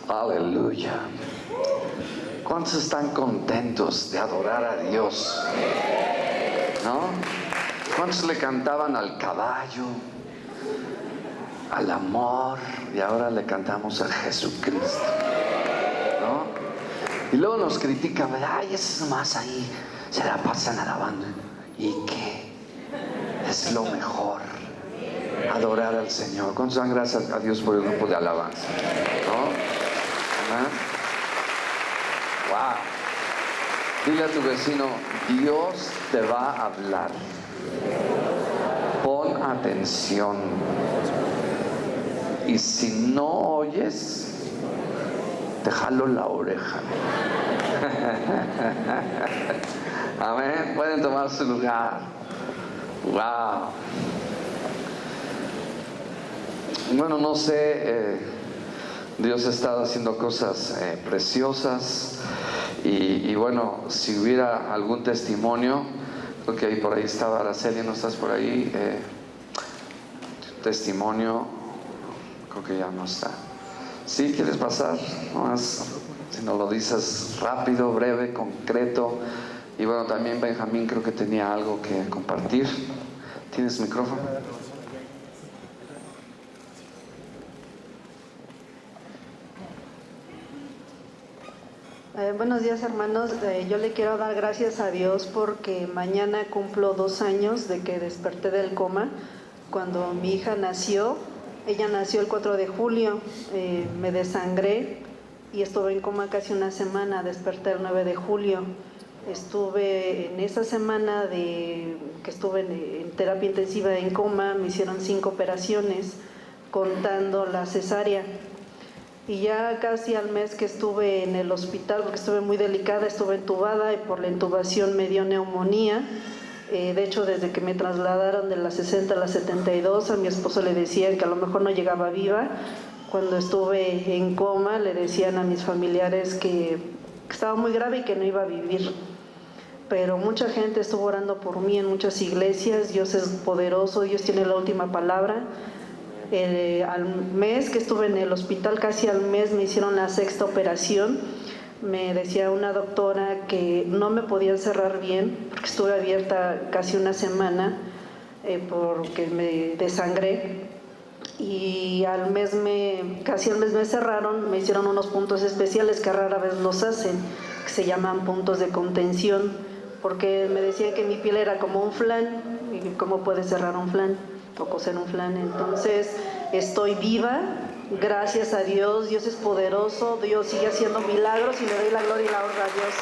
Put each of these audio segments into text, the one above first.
Aleluya. ¿Cuántos están contentos de adorar a Dios? ¿No? ¿Cuántos le cantaban al caballo, al amor, y ahora le cantamos a Jesucristo? ¿No? Y luego nos critican, ay, eso es más ahí, se la pasan alabando. ¿Y qué? Es lo mejor, adorar al Señor. ¿Cuántos dan gracias a Dios por el grupo de alabanza? ¿No? Wow. Dile a tu vecino, Dios te va a hablar. Pon atención. Y si no oyes, te jalo la oreja. Amén. Pueden tomar su lugar. Wow. Bueno, no sé. Dios ha estado haciendo cosas preciosas y bueno, si hubiera algún testimonio, creo que ahí por ahí estaba Araceli, ¿no estás por ahí? Testimonio, creo que ya no está. ¿Sí? ¿Quieres pasar? Nomás, si no lo dices rápido, breve, concreto. Y bueno, también Benjamín creo que tenía algo que compartir. ¿Tienes micrófono? Buenos días, hermanos. Yo le quiero dar gracias a Dios porque mañana cumplo 2 años de que desperté del coma. Cuando mi hija nació, ella nació el 4 de julio, me desangré y estuve en coma casi una semana. Desperté el 9 de julio. Estuve en esa semana que estuve en terapia intensiva en coma, me hicieron 5 operaciones, contando la cesárea. Y ya casi al mes que estuve en el hospital, porque estuve muy delicada, estuve entubada y por la intubación me dio neumonía. De hecho, desde que me trasladaron de la 60 a la 72, a mi esposo le decían que a lo mejor no llegaba viva. Cuando estuve en coma, le decían a mis familiares que estaba muy grave y que no iba a vivir. Pero mucha gente estuvo orando por mí en muchas iglesias. Dios es poderoso, Dios tiene la última palabra. Al mes que estuve en el hospital, casi al mes, me hicieron la 6ª operación. Me decía una doctora que no me podían cerrar bien porque estuve abierta casi una semana porque me desangré, y casi al mes me cerraron. Me hicieron unos puntos especiales que rara vez los hacen, que se llaman puntos de contención, porque me decían que mi piel era como un flan, y cómo puede cerrar un flan o coser un flan. Entonces estoy viva, gracias a Dios. Dios es poderoso, Dios sigue haciendo milagros y le doy la gloria y la honra a Dios.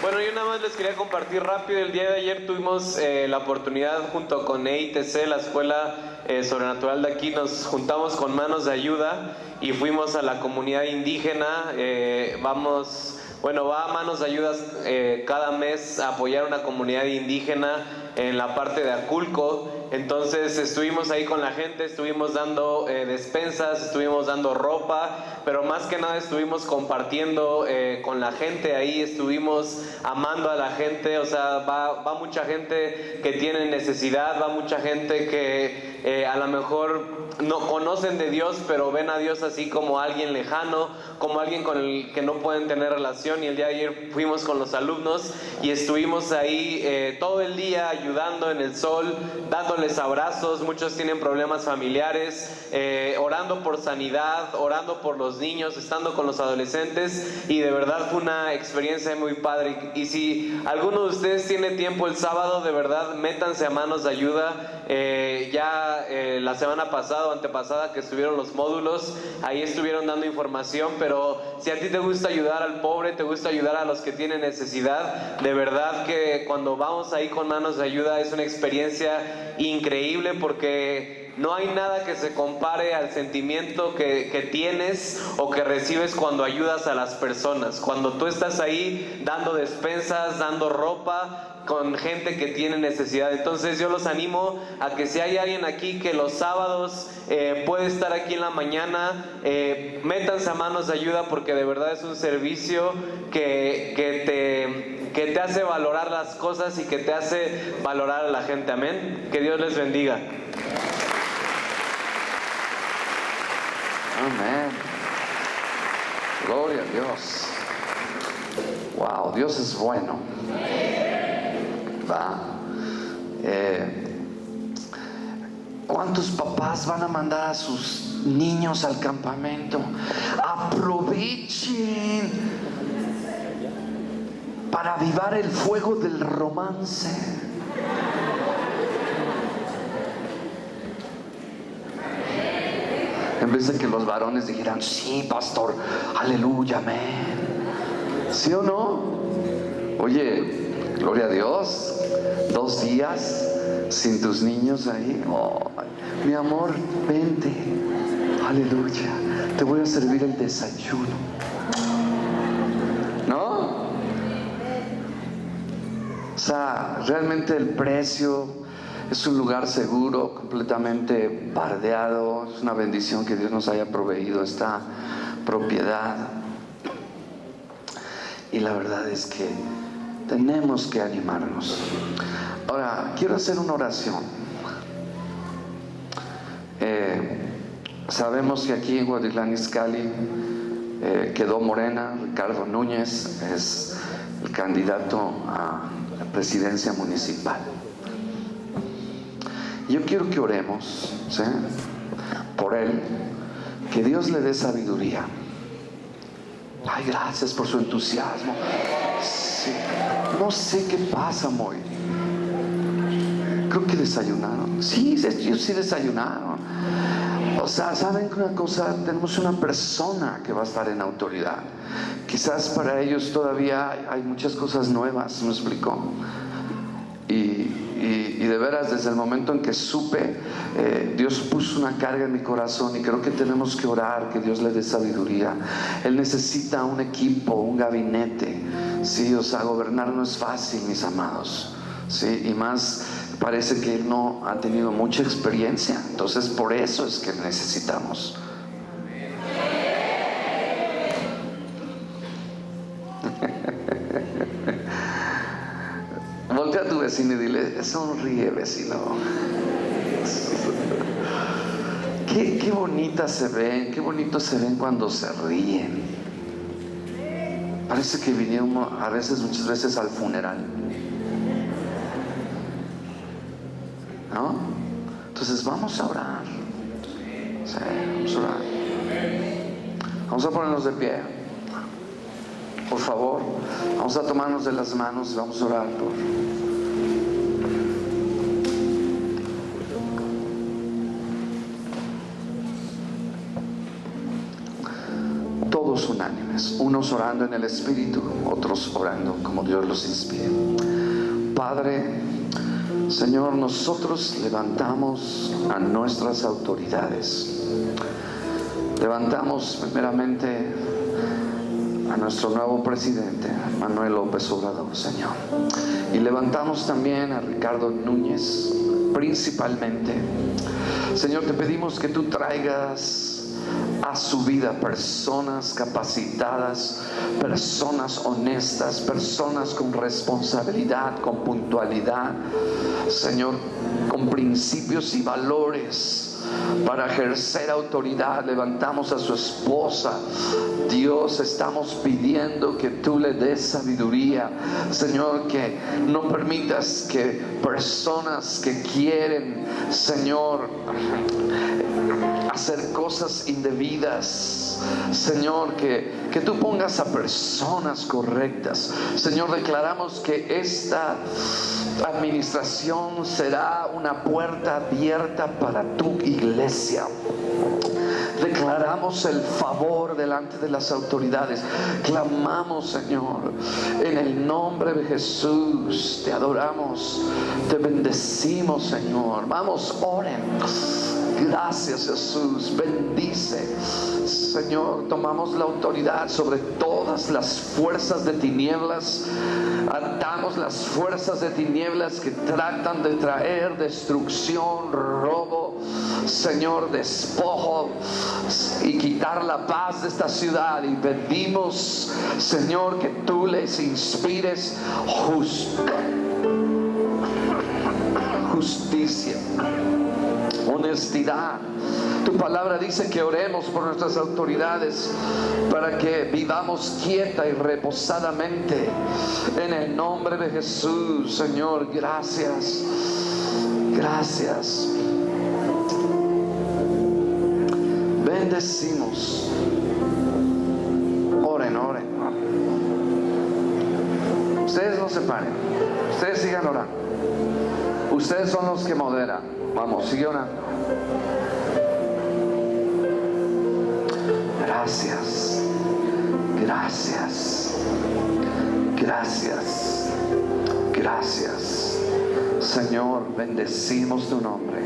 Bueno, yo nada más les quería compartir rápido. El día de ayer tuvimos la oportunidad, junto con EITC, la escuela sobrenatural de aquí, nos juntamos con Manos de Ayuda y fuimos a la comunidad indígena. Va Manos de Ayuda cada mes a apoyar una comunidad indígena en la parte de Aculco. Entonces estuvimos ahí con la gente, estuvimos dando despensas, estuvimos dando ropa, pero más que nada estuvimos compartiendo con la gente ahí, estuvimos amando a la gente. O sea, va mucha gente que tiene necesidad, va mucha gente que a lo mejor no conocen de Dios, pero ven a Dios así como alguien lejano, como alguien con el que no pueden tener relación. Y el día de ayer fuimos con los alumnos y estuvimos ahí todo el día ayudando en el sol, dándoles abrazos. Muchos tienen problemas familiares, orando por sanidad, orando por los niños, estando con los adolescentes, y de verdad fue una experiencia muy padre. Y si alguno de ustedes tiene tiempo el sábado, de verdad métanse a Manos de Ayuda. La semana pasada o antepasada que estuvieron los módulos, ahí estuvieron dando información. Pero si a ti te gusta ayudar al pobre, te gusta ayudar a los que tienen necesidad, de verdad que cuando vamos ahí con Manos de Ayuda es una experiencia increíble, porque no hay nada que se compare al sentimiento que tienes o que recibes cuando ayudas a las personas. Cuando tú estás ahí dando despensas, dando ropa con gente que tiene necesidad. Entonces yo los animo a que si hay alguien aquí que los sábados puede estar aquí en la mañana, métanse a Manos de Ayuda, porque de verdad es un servicio que te hace valorar las cosas y que te hace valorar a la gente. Amén. Que Dios les bendiga. Amén. Gloria a Dios. Wow, Dios es bueno. Va. ¿Cuántos papás van a mandar a sus niños al campamento? Aprovechen para avivar el fuego del romance. En vez de que los varones dijeran, sí, pastor, aleluya, amén. ¿Sí o no? Oye, gloria a Dios, 2 días sin tus niños ahí. Oh, mi amor, vente, aleluya, te voy a servir el desayuno. ¿No? O sea, realmente el precio es un lugar seguro, completamente bardeado. Es una bendición que Dios nos haya proveído esta propiedad. Y la verdad es que tenemos que animarnos. Ahora, quiero hacer una oración. Sabemos que aquí en Guadislán Izcalli quedó Morena. Ricardo Núñez es el candidato a la presidencia municipal. Yo quiero que oremos, ¿sí?, por él, que Dios le dé sabiduría. Ay, gracias por su entusiasmo. Sí, no sé qué pasa, Moy. Creo que desayunaron. Sí, ellos sí desayunaron. O sea, ¿saben una cosa? Tenemos una persona que va a estar en autoridad. Quizás para ellos todavía hay muchas cosas nuevas, ¿me explicó? Y de veras, desde el momento en que supe, Dios puso una carga en mi corazón, y creo que tenemos que orar que Dios le dé sabiduría. Él necesita un equipo, un gabinete. Sí, o sea, gobernar no es fácil, mis amados. Sí, y más parece que él no ha tenido mucha experiencia. Entonces, por eso es que necesitamos. Voltea a tu vecino y dile, sonríe, vecino. Qué bonitas se ven, qué bonitos se ven cuando se ríen. Parece que vinieron muchas veces al funeral, ¿no? Entonces vamos a orar. Sí, vamos a orar. Vamos a ponernos de pie, por favor. Vamos a tomarnos de las manos y vamos a orar por... Todos unánimes, unos orando en el Espíritu, otros orando como Dios los inspire. Padre, Señor, nosotros levantamos a nuestras autoridades. Levantamos primeramente a nuestro nuevo presidente, Manuel López Obrador, Señor. Y levantamos también a Ricardo Núñez, principalmente. Señor, te pedimos que tú traigas a su vida personas capacitadas, personas honestas, personas con responsabilidad, con puntualidad, Señor, con principios y valores para ejercer autoridad. Levantamos a su esposa. Dios, estamos pidiendo que tú le des sabiduría, Señor, que no permitas que personas que quieren, Señor, hacer cosas indebidas, Señor, que tú pongas a personas correctas. Señor, declaramos que esta administración será una puerta abierta para tu iglesia. Declaramos el favor delante de las autoridades. Clamamos, Señor, en el nombre de Jesús. Te adoramos, te bendecimos, Señor. Vamos, oren. Gracias, Jesús. Bendice, Señor. Tomamos la autoridad sobre todas las fuerzas de tinieblas. Atamos las fuerzas de tinieblas que tratan de traer destrucción, robo, Señor, despojo, y quitar la paz de esta ciudad. Y pedimos, Señor, que tú les inspires justicia, honestidad. Tu palabra dice que oremos por nuestras autoridades para que vivamos quieta y reposadamente. En el nombre de Jesús, Señor, gracias. Gracias. Bendecimos. Oren, oren. Ustedes no se paren. Ustedes sigan orando. Ustedes son los que moderan. Vamos, sigue orando. Gracias. Gracias. Gracias. Gracias. Señor, bendecimos tu nombre.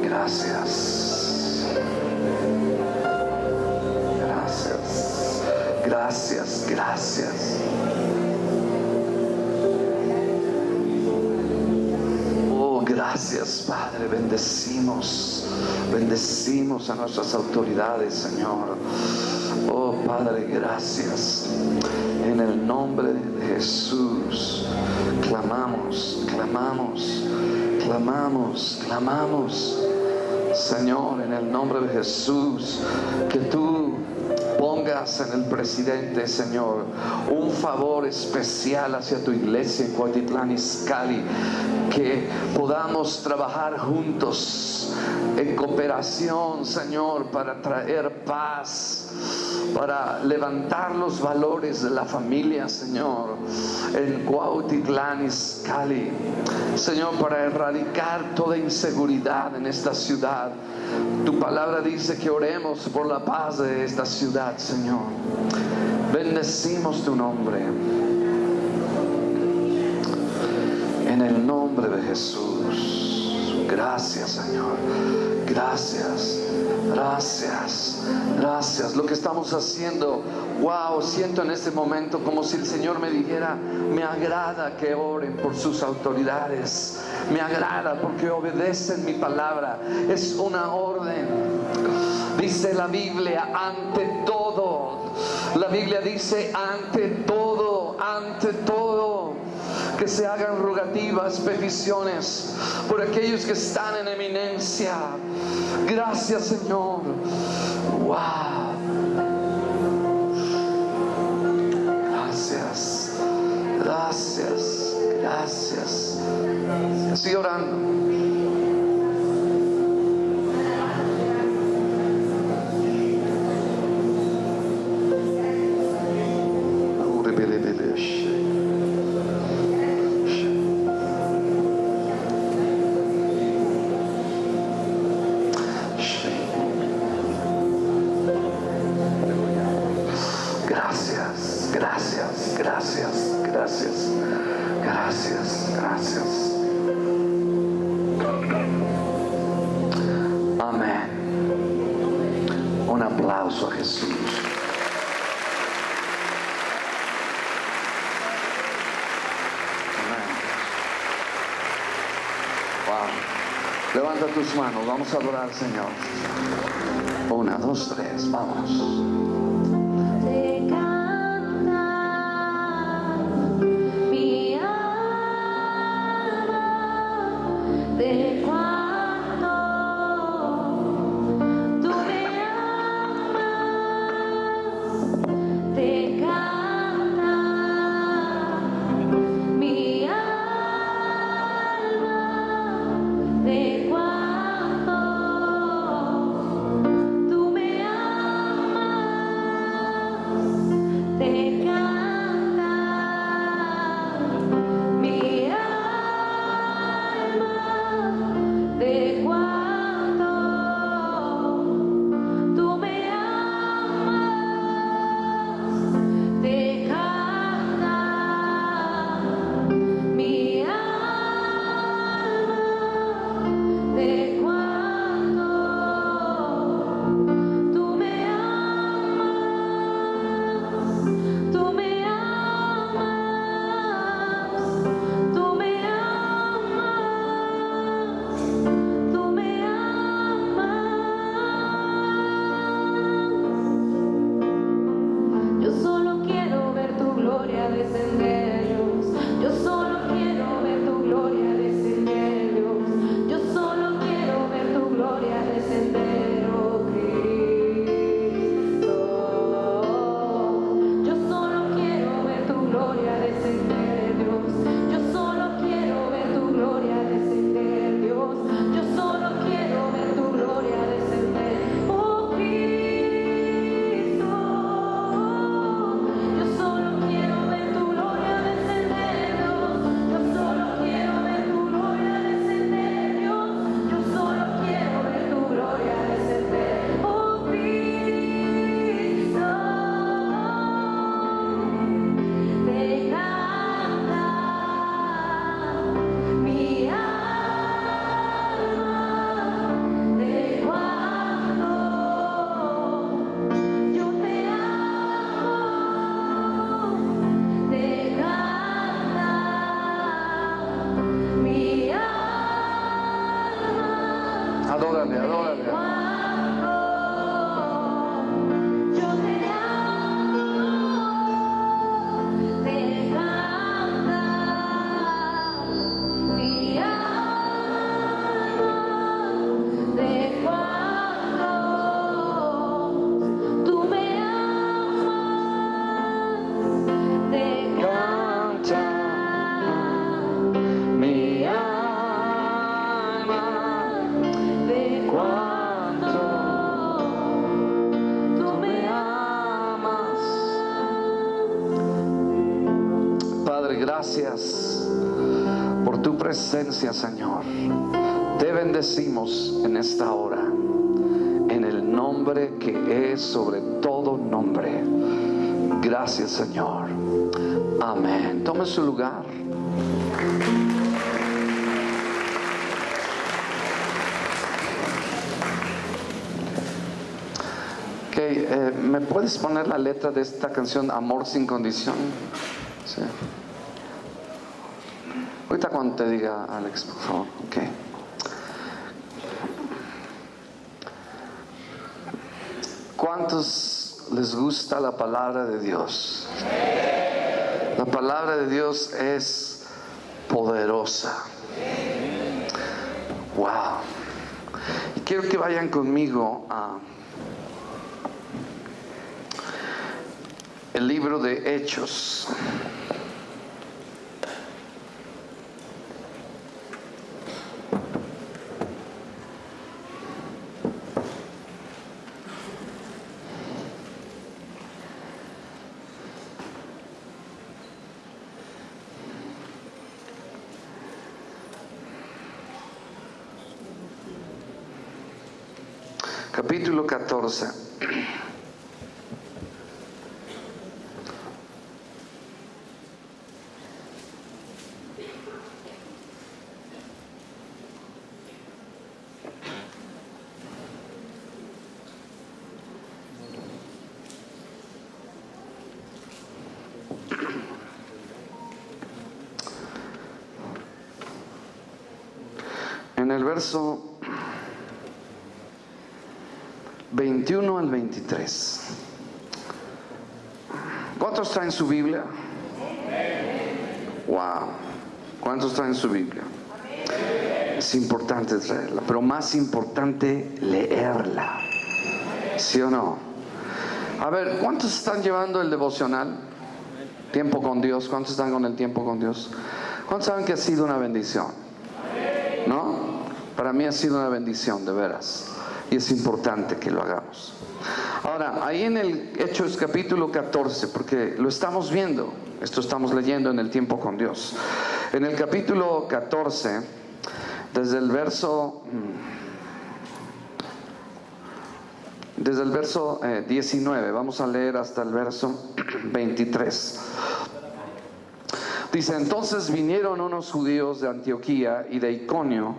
Gracias. Gracias. Gracias. Gracias. Gracias, Padre. Bendecimos a nuestras autoridades, Señor. Oh, Padre, gracias. En el nombre de Jesús clamamos, Señor, en el nombre de Jesús, que tú pongas en el presidente, Señor, un favor especial hacia tu iglesia en Cuautitlán Izcalli, que podamos trabajar juntos en cooperación, Señor, para traer paz, para levantar los valores de la familia, Señor, en Cuautitlán Izcalli, Señor, para erradicar toda inseguridad en esta ciudad. Tu palabra dice que oremos por la paz de esta ciudad, Señor. Bendecimos tu nombre. En el nombre de Jesús. Gracias, Señor. Gracias. Lo que estamos haciendo, wow, siento en este momento como si el Señor me dijera: me agrada que oren por sus autoridades, me agrada porque obedecen mi palabra. Es una orden. Dice la Biblia, ante todo. La Biblia dice ante todo, que se hagan rogativas, peticiones por aquellos que están en eminencia. Gracias, Señor. Wow. Gracias. Sigue orando. Gracias. Amén. Un aplauso a Jesús. Amén. Wow. Levanta tus manos, vamos a adorar al Señor. 1, 2, 3, vamos. Gracias por tu presencia, Señor. Te bendecimos en esta hora, en el nombre que es sobre todo nombre. Gracias, Señor. Amén. Tome su lugar. ¿Me puedes poner la letra de esta canción, Amor sin condición? Sí. Ahorita cuando te diga, Alex, por favor. Okay. ¿Cuántos les gusta la palabra de Dios? La palabra de Dios es poderosa. Wow. Y quiero que vayan conmigo a el libro de Hechos. Capítulo 14. En el verso 21 al 23. ¿Cuántos traen su Biblia? Wow. ¿Cuántos traen su Biblia? Es importante traerla, pero más importante leerla. ¿Sí o no? A ver, ¿cuántos están llevando el devocional? Tiempo con Dios. ¿Cuántos están con el tiempo con Dios? ¿Cuántos saben que ha sido una bendición? ¿No? Para mí ha sido una bendición, de veras. Y es importante que lo hagamos. Ahora, ahí en el Hechos capítulo 14, porque lo estamos viendo, esto estamos leyendo en el tiempo con Dios. En el capítulo 14, desde el verso 19, vamos a leer hasta el verso 23. Dice: entonces vinieron unos judíos de Antioquía y de Iconio,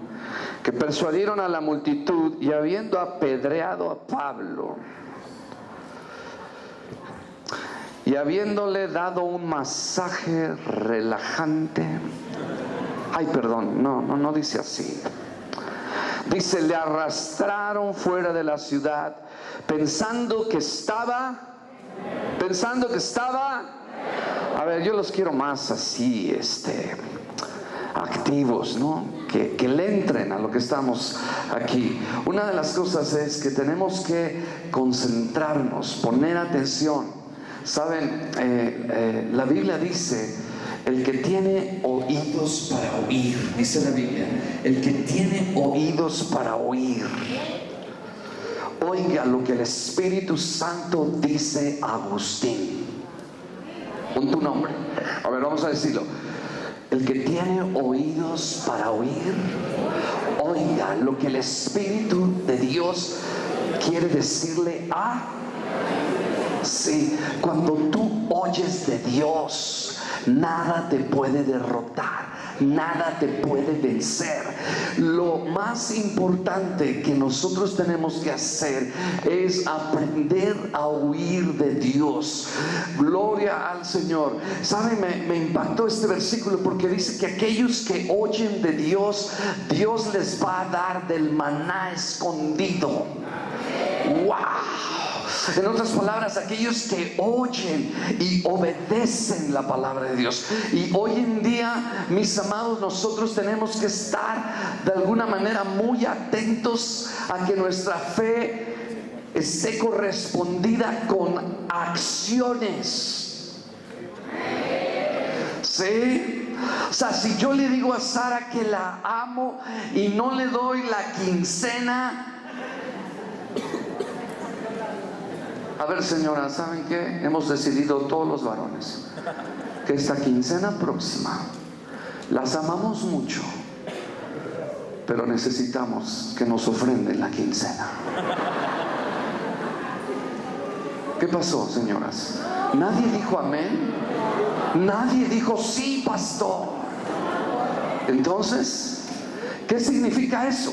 que persuadieron a la multitud, y habiendo apedreado a Pablo y habiéndole dado un masaje relajante, no dice así. Dice: le arrastraron fuera de la ciudad, pensando que estaba, a ver, yo los quiero más así, activos, ¿no? Que le entren a lo que estamos aquí. Una de las cosas es que tenemos que concentrarnos, poner atención. Saben, la Biblia dice: el que tiene oídos para oír, dice la Biblia, el que tiene oídos para oír, oiga lo que el Espíritu Santo dice a Agustín. Pon tu nombre. A ver, vamos a decirlo. El que tiene oídos para oír, oiga lo que el Espíritu de Dios quiere decirle a... Sí, cuando tú oyes de Dios, nada te puede derrotar, nada te puede vencer. Lo más importante que nosotros tenemos que hacer es aprender a oír de Dios. Gloria al Señor. ¿Saben? Me impactó este versículo porque dice que aquellos que oyen de Dios, Dios les va a dar del maná escondido. ¡Wow! En otras palabras, aquellos que oyen y obedecen la palabra de Dios. Y hoy en día, mis amados, nosotros tenemos que estar de alguna manera muy atentos a que nuestra fe esté correspondida con acciones. ¿Sí? O sea, si yo le digo a Sara que la amo y no le doy la quincena, A ver, señora, ¿saben qué? Hemos decidido todos los varones que esta quincena próxima las amamos mucho, pero necesitamos que nos ofrenden la quincena. ¿Qué pasó, señoras? Nadie dijo amén. Nadie dijo sí, pastor. Entonces, ¿qué significa eso?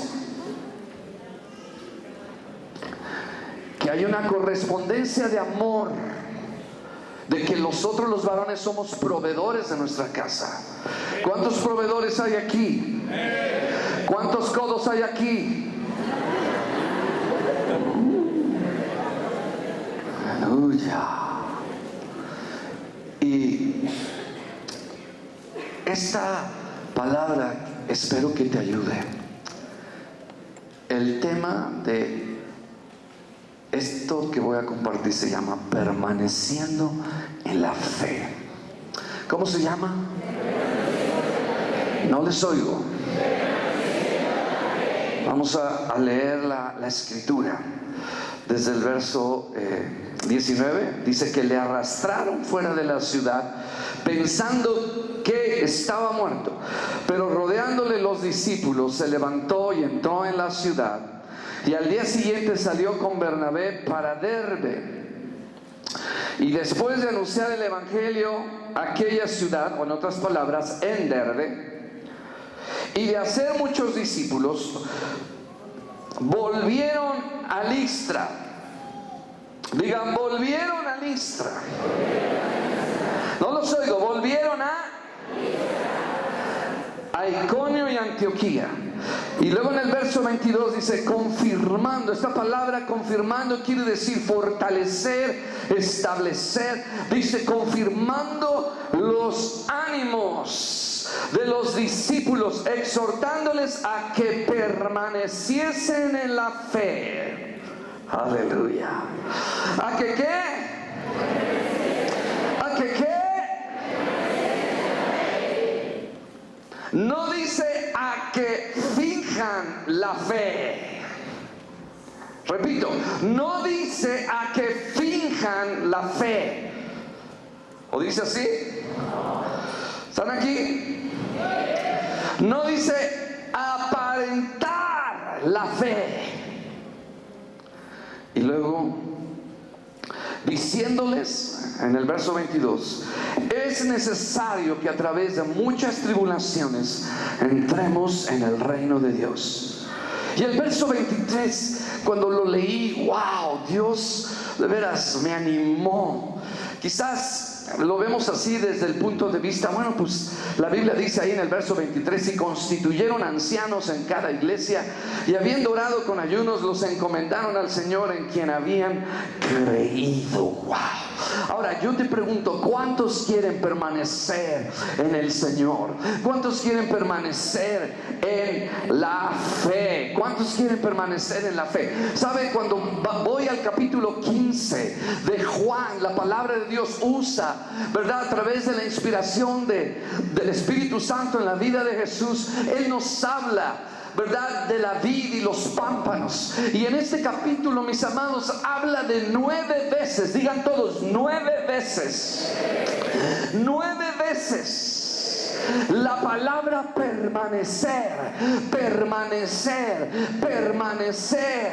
Que hay una correspondencia de amor, de que nosotros los varones somos proveedores de nuestra casa. ¿Cuántos proveedores hay aquí? ¿Cuántos codos hay aquí? Aleluya. Y esta palabra espero que te ayude. El tema de esto que voy a compartir se llama permaneciendo en la fe. ¿Cómo se llama? No les oigo. Vamos a leer la escritura. Desde el verso 19 dice que le arrastraron fuera de la ciudad pensando que estaba muerto, pero rodeándole los discípulos se levantó y entró en la ciudad, y al día siguiente salió con Bernabé para Derbe. Y después de anunciar el evangelio a aquella ciudad, o en otras palabras, en Derbe, y de hacer muchos discípulos, volvieron a Listra. Digan, volvieron a Listra. No los oigo. Volvieron a Iconio y Antioquía. Y luego en el verso 22 dice confirmando. Esta palabra confirmando quiere decir fortalecer, establecer. Dice confirmando los ánimos de los discípulos, exhortándoles a que permaneciesen en la fe. Aleluya. ¿A que qué? ¿A que qué? No dice a que finjan la fe. Repito, no dice a que finjan la fe. ¿O dice así? ¿Están aquí? No dice aparentar la fe. Y luego, diciéndoles en el verso 22, es necesario que a través de muchas tribulaciones entremos en el reino de Dios. Y el verso 23, cuando lo leí, wow, Dios de veras me animó. Quizás lo vemos así desde el punto de vista, bueno, pues la Biblia dice ahí en el verso 23, y constituyeron ancianos en cada iglesia, y habiendo orado con ayunos, los encomendaron al Señor en quien habían creído. Wow. Ahora yo te pregunto, ¿cuántos quieren permanecer en el Señor? ¿Cuántos quieren permanecer en la fe? ¿Cuántos quieren permanecer en la fe? ¿Sabe? Cuando voy al capítulo 15 de Juan, la palabra de Dios usa, ¿verdad? A través de la inspiración del Espíritu Santo en la vida de Jesús, Él nos habla, ¿verdad?, de la vid y los pámpanos. Y en este capítulo, mis amados, habla de 9 veces, digan todos, 9 veces, 9 veces la palabra permanecer, permanecer, permanecer.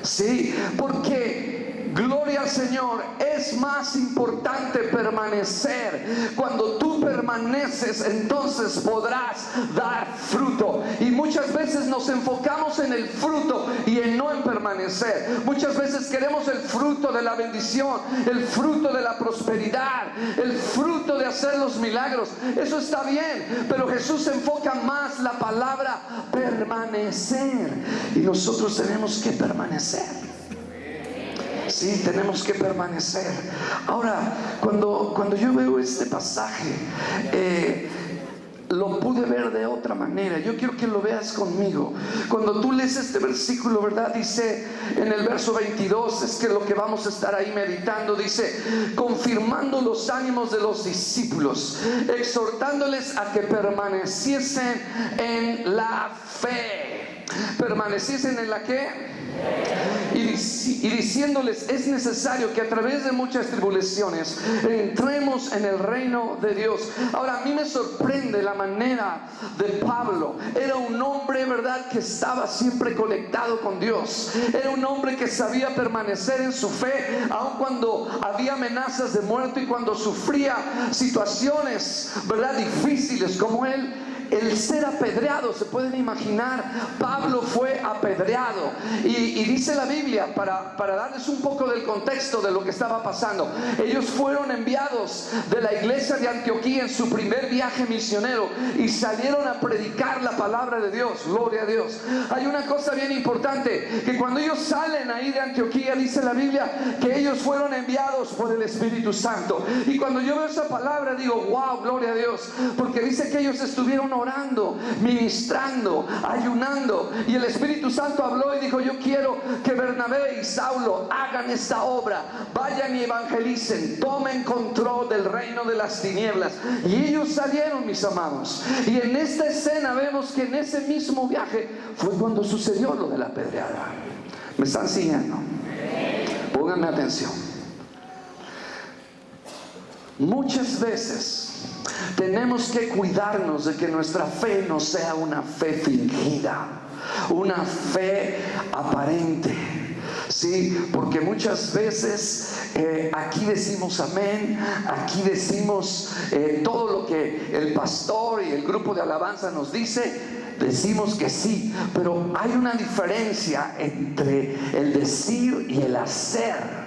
Sí, porque gloria al Señor, es más importante permanecer. Cuando tú permaneces, entonces podrás dar fruto. Y muchas veces nos enfocamos en el fruto y en no en permanecer. Muchas veces queremos el fruto de la bendición, el fruto de la prosperidad, el fruto de hacer los milagros. Eso está bien, pero Jesús enfoca más la palabra permanecer. Y nosotros tenemos que permanecer. Sí, tenemos que permanecer. Ahora, cuando yo veo este pasaje, lo pude ver de otra manera. Yo quiero que lo veas conmigo. Cuando tú lees este versículo, ¿verdad? Dice en el verso 22, es que lo que vamos a estar ahí meditando, dice, confirmando los ánimos de los discípulos, exhortándoles a que permaneciesen en la fe. ¿Permaneciesen en la qué? Y diciéndoles: es necesario que a través de muchas tribulaciones entremos en el reino de Dios. Ahora, a mí me sorprende la manera de Pablo. Era un hombre, ¿verdad?, que estaba siempre conectado con Dios. Era un hombre que sabía permanecer en su fe, aun cuando había amenazas de muerte y cuando sufría situaciones, ¿verdad?, difíciles, como el ser apedreado. Se pueden imaginar, Pablo fue apedreado, y dice la Biblia, para darles un poco del contexto de lo que estaba pasando, ellos fueron enviados de la iglesia de Antioquía en su primer viaje misionero y salieron a predicar la palabra de Dios. Gloria a Dios. Hay una cosa bien importante, que cuando ellos salen ahí de Antioquía, dice la Biblia que ellos fueron enviados por el Espíritu Santo. Y cuando yo veo esa palabra digo: wow, gloria a Dios, porque dice que ellos estuvieron orando, ministrando, ayunando, y el Espíritu Santo habló y dijo: yo quiero que Bernabé y Saulo hagan esta obra, vayan y evangelicen, tomen control del reino de las tinieblas. Y ellos salieron, mis amados, y en esta escena vemos que en ese mismo viaje fue cuando sucedió lo de la apedreada. ¿Me están siguiendo? Pónganme atención. Muchas veces tenemos que cuidarnos de que nuestra fe no sea una fe fingida, una fe aparente. Sí, porque muchas veces aquí decimos amén, aquí decimos todo lo que el pastor y el grupo de alabanza nos dice, decimos que sí, pero hay una diferencia entre el decir y el hacer.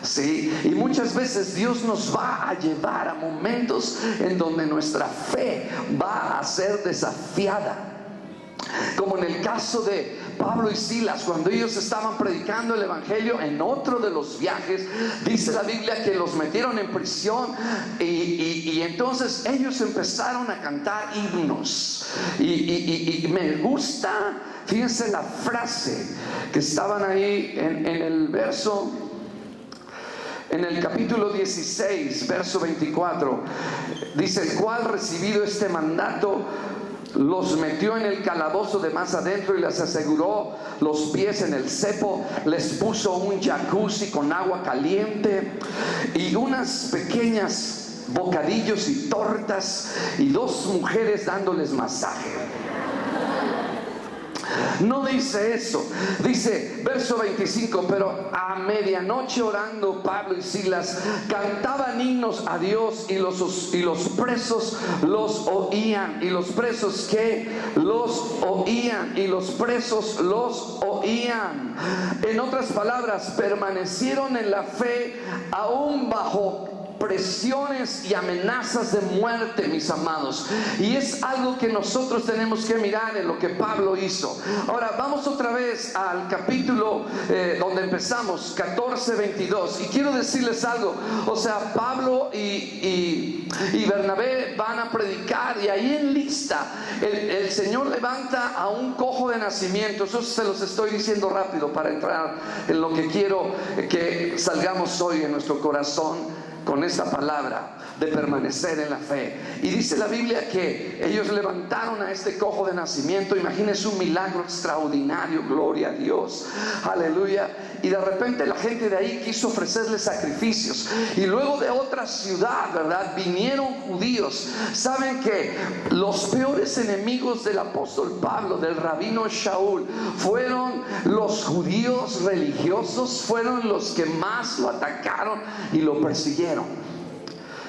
Sí, y muchas veces Dios nos va a llevar a momentos en donde nuestra fe va a ser desafiada, como en el caso de Pablo y Silas, cuando ellos estaban predicando el evangelio en otro de los viajes. Dice la Biblia que los metieron en prisión, y entonces ellos empezaron a cantar himnos, y me gusta, fíjense la frase que estaban ahí en el verso, en el capítulo 16, verso 24, dice: el cual, recibido este mandato, los metió en el calabozo de más adentro y les aseguró los pies en el cepo, les puso un jacuzzi con agua caliente y unas pequeñas bocadillos y tortas y 2 mujeres dándoles masaje. No dice eso, dice verso 25: pero a medianoche, orando Pablo y Silas, cantaban himnos a Dios, y los presos los oían. Y los presos que los oían, y los presos los oían. En otras palabras, permanecieron en la fe aún bajo presiones y amenazas de muerte, mis amados. Y es algo que nosotros tenemos que mirar en lo que Pablo hizo. Ahora vamos otra vez al capítulo donde empezamos, 14:22, y quiero decirles algo. O sea, Pablo y Bernabé van a predicar, y ahí en lista el Señor levanta a un cojo de nacimiento. Eso se los estoy diciendo rápido para entrar en lo que quiero que salgamos hoy en nuestro corazón con esta palabra de permanecer en la fe. Y dice la Biblia que ellos levantaron a este cojo de nacimiento. Imagínense un milagro extraordinario, gloria a Dios, aleluya. Y de repente la gente de ahí quiso ofrecerle sacrificios, y luego de otra ciudad, ¿verdad?, vinieron judíos. Saben que los peores enemigos del apóstol Pablo, del rabino Shaul, fueron los judíos religiosos. Fueron los que más lo atacaron y lo persiguieron.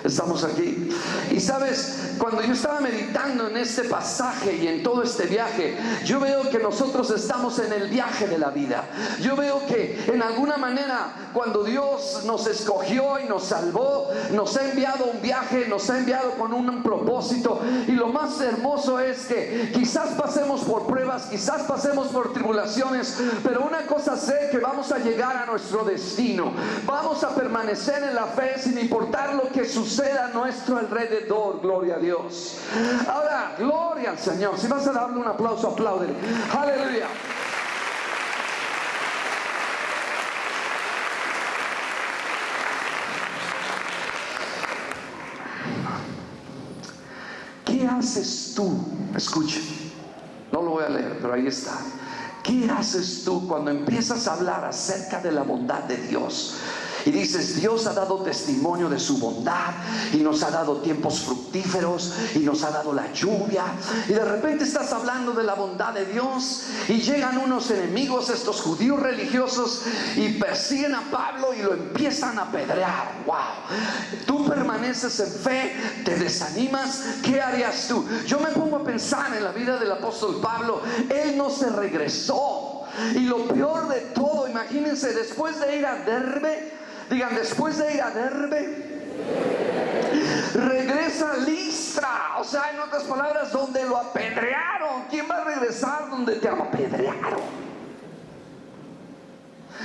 Estamos aquí. Y sabes, cuando yo estaba meditando en este pasaje y en todo este viaje, yo veo que nosotros estamos en el viaje de la vida. Yo veo que en alguna manera, cuando Dios nos escogió y nos salvó, nos ha enviado a un viaje, nos ha enviado con un propósito. Y lo más hermoso es que quizás pasemos por pruebas, quizás pasemos por tribulaciones, pero una cosa sé, que vamos a llegar a nuestro destino. Vamos a permanecer en la fe sin importar lo que suceda a nuestro alrededor. Gloria a Dios. Ahora, gloria al Señor. Si vas a darle un aplauso, apláudele. Aleluya. ¿Qué haces tú? Escuche, no lo voy a leer, pero ahí está. ¿Qué haces tú cuando empiezas a hablar acerca de la bondad de Dios? Y dices, Dios ha dado testimonio de su bondad y nos ha dado tiempos fructíferos y nos ha dado la lluvia. Y de repente estás hablando de la bondad de Dios y llegan unos enemigos, estos judíos religiosos, y persiguen a Pablo y lo empiezan a apedrear. ¡Wow! Tú permaneces en fe, te desanimas. ¿Qué harías tú? Yo me pongo a pensar en la vida del apóstol Pablo. Él no se regresó. Y lo peor de todo, imagínense, después de ir a Derbe, digan, después de ir a Derbe, regresa a Listra. O sea, en otras palabras, donde lo apedrearon. ¿Quién va a regresar donde te apedrearon?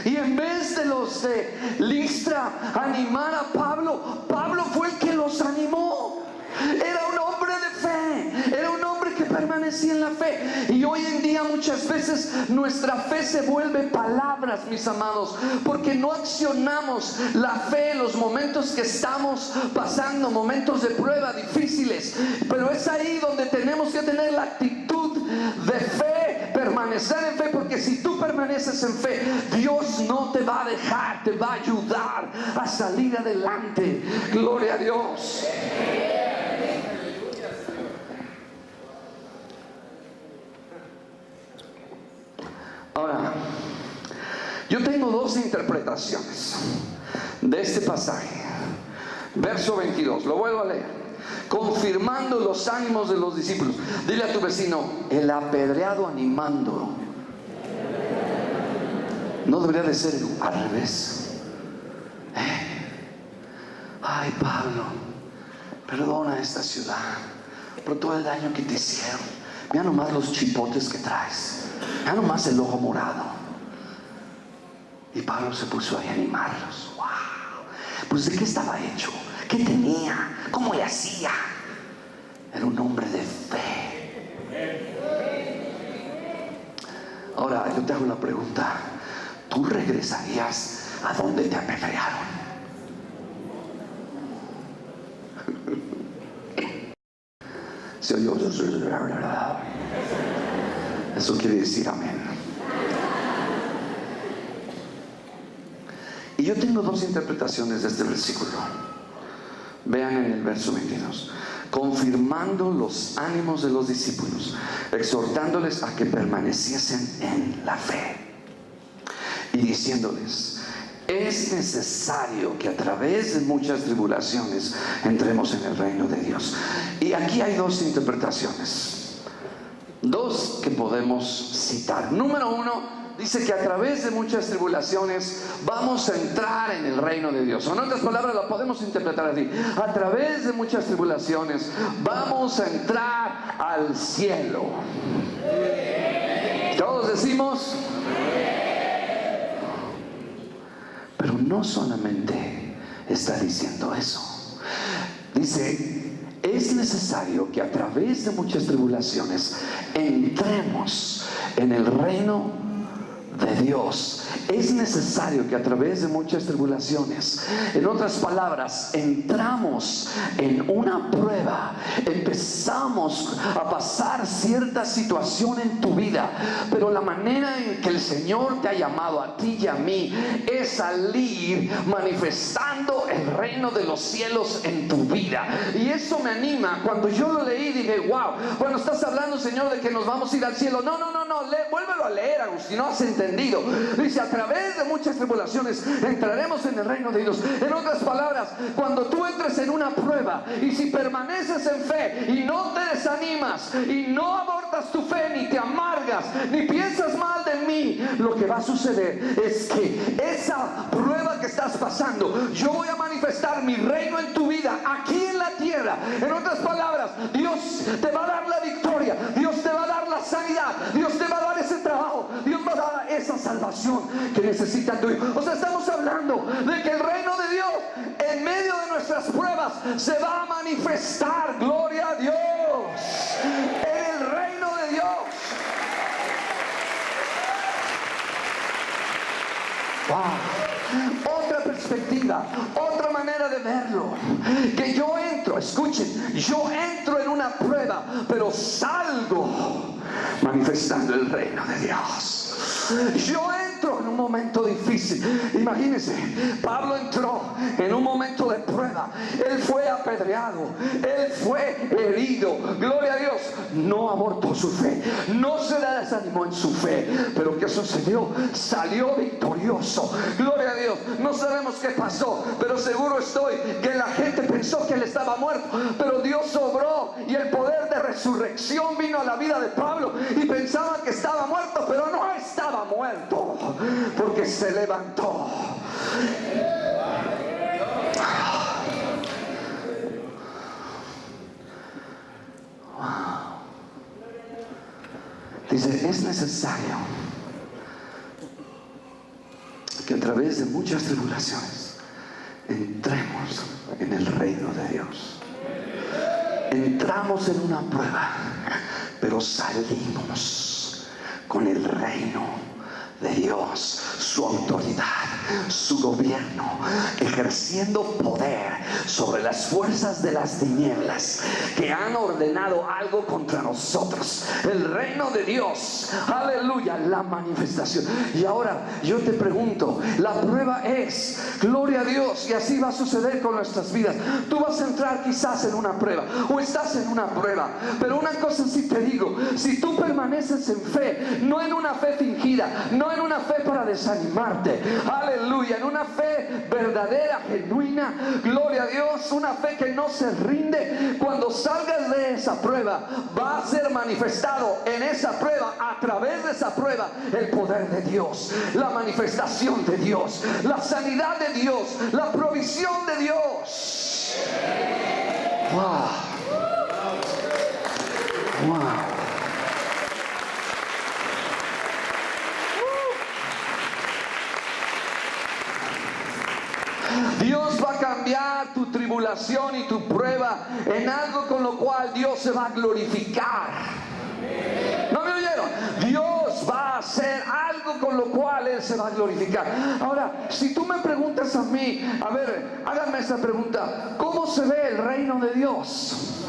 Y en vez de los de Listra animar a Pablo, Pablo fue el que los animó. Era un hombre de fe, era un hombre que permanecía en la fe. Y hoy en día muchas veces nuestra fe se vuelve palabras, mis amados, porque no accionamos la fe en los momentos que estamos pasando, momentos de prueba difíciles. Pero es ahí donde tenemos que tener la actitud de fe, permanecer en fe, porque si tú permaneces en fe, Dios no te va a dejar, te va a ayudar a salir adelante. Gloria a Dios. Ahora, yo tengo dos interpretaciones de este pasaje. Verso 22, lo vuelvo a leer. Confirmando los ánimos de los discípulos. Dile a tu vecino, el apedreado animando. No debería de ser al revés. Ay, Pablo, perdona esta ciudad por todo el daño que te hicieron. Mira nomás los chipotes que traes. Ya nomás el ojo morado. Y Pablo se puso ahí a animarlos. ¡Wow! Pues ¿de qué estaba hecho? ¿Qué tenía? ¿Cómo le hacía? Era un hombre de fe. Ahora yo te hago la pregunta. ¿Tú regresarías a donde te apedrearon? Se oyó. Eso quiere decir amén. Y yo tengo dos interpretaciones de este versículo. Vean en el verso 22. Confirmando los ánimos de los discípulos, exhortándoles a que permaneciesen en la fe y diciéndoles, es necesario que a través de muchas tribulaciones entremos en el reino de Dios. Y aquí hay dos interpretaciones. Dos que podemos citar. Número uno, dice que a través de muchas tribulaciones vamos a entrar en el reino de Dios. O en otras palabras, lo podemos interpretar así: a través de muchas tribulaciones vamos a entrar al cielo. Todos decimos. Pero no solamente está diciendo eso. Dice, es necesario que a través de muchas tribulaciones entremos en el reino de Dios. Es necesario que a través de muchas tribulaciones, en otras palabras, entramos en una prueba, empezamos a pasar cierta situación en tu vida, pero la manera en que el Señor te ha llamado a ti y a mí es salir manifestando el reino de los cielos en tu vida. Y eso me anima. Cuando yo lo leí dije, wow, bueno, estás hablando, Señor, de que nos vamos a ir al cielo. No, vuélvelo a leer, Agustín, no has entendido. Dice, a través de muchas tribulaciones entraremos en el reino de Dios. En otras palabras, cuando tú entres en una prueba y si permaneces en fe y no te desanimas y no abortas tu fe, ni te amargas, ni piensas mal de mí, lo que va a suceder es que esa prueba que estás pasando, yo voy a manifestar mi reino en tu vida, aquí en la tierra. En otras palabras, Dios te va a dar la victoria, Dios te va a dar la sanidad, Dios te va a dar ese trabajo, Dios va a dar esa salvación que necesita tu hijo. O sea, estamos hablando de que el reino de Dios en medio de nuestras pruebas se va a manifestar. Gloria a Dios en el reino de Dios. Wow. Otra perspectiva, otra manera de verlo, que yo entro, escuchen, yo entro en una prueba, pero salgo manifestando el reino de Dios. Yo entro en un momento difícil. Imagínense, Pablo entró en un momento de prueba. Él fue apedreado, él fue herido. Gloria a Dios. No abortó su fe, no se desanimó en su fe. Pero ¿qué sucedió? Salió victorioso. Gloria a Dios. No sabemos qué pasó, pero seguro estoy que la gente pensó que él estaba muerto, pero Dios obró y el poder de resurrección vino a la vida de Pablo, y pensaban que estaba muerto, pero no estaba muerto, porque se levantó. Wow. Dice, es necesario que a través de muchas tribulaciones entremos en el reino de Dios. Entramos en una prueba, pero salimos con el reino de Dios, su autoridad, su gobierno, ejerciendo poder sobre las fuerzas de las tinieblas que han ordenado algo contra nosotros. El reino de Dios, aleluya, la manifestación. Y ahora yo te pregunto, la prueba es, gloria a Dios, y así va a suceder con nuestras vidas. Tú vas a entrar quizás en una prueba, o estás en una prueba, pero una cosa sí te digo: si tú permaneces en fe, no en una fe fingida, no en una fe para desanimarte, aleluya, en una fe verdadera, genuina, gloria a Dios, una fe que no se rinde, cuando salgas de esa prueba, va a ser manifestado en esa prueba, a través de esa prueba, el poder de Dios, la manifestación de Dios, la sanidad de Dios, la provisión de Dios. Wow. Wow. Dios va a cambiar tu tribulación y tu prueba en algo con lo cual Dios se va a glorificar. ¿No me oyeron? Dios va a hacer algo con lo cual Él se va a glorificar. Ahora, si tú me preguntas a mí, a ver, háganme esta pregunta: ¿cómo se ve el reino de Dios?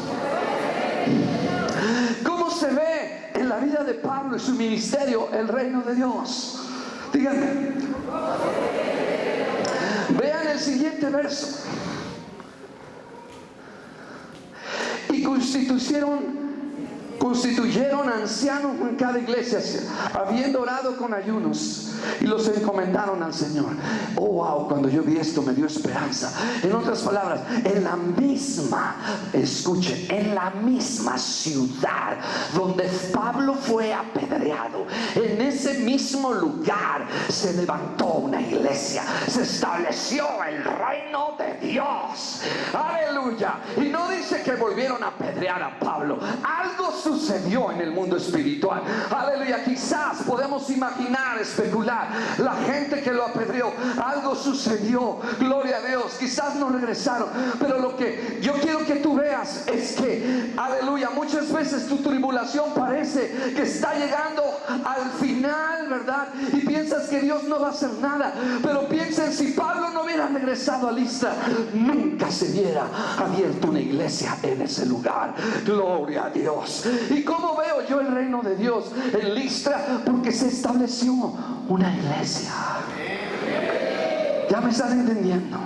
¿Cómo se ve en la vida de Pablo y su ministerio el reino de Dios? Díganme. Vean el siguiente verso. Y constituyeron ancianos en cada iglesia, habiendo orado con ayunos, y los encomendaron al Señor. Oh, wow, cuando yo vi esto me dio esperanza. En otras palabras, en la misma, escuchen, en la misma ciudad donde Pablo fue apedreado, en ese mismo lugar se levantó una iglesia, se estableció el reino de Dios. Aleluya. Y no dice que volvieron a apedrear a Pablo. Algo sucedió en el mundo espiritual. Aleluya. Quizás podemos imaginar, especular, la gente que lo apedreó, algo sucedió, gloria a Dios. Quizás no regresaron, pero lo que yo quiero que tú veas es que, aleluya, muchas veces tu tribulación parece que está llegando al final, ¿verdad? Y piensas que Dios no va a hacer nada, pero piensen, si Pablo no hubiera regresado a Listra, nunca se hubiera abierto una iglesia en ese lugar. Gloria a Dios. ¿Y cómo veo yo el reino de Dios en Listra? Porque se estableció una iglesia. ¿Ya me están entendiendo?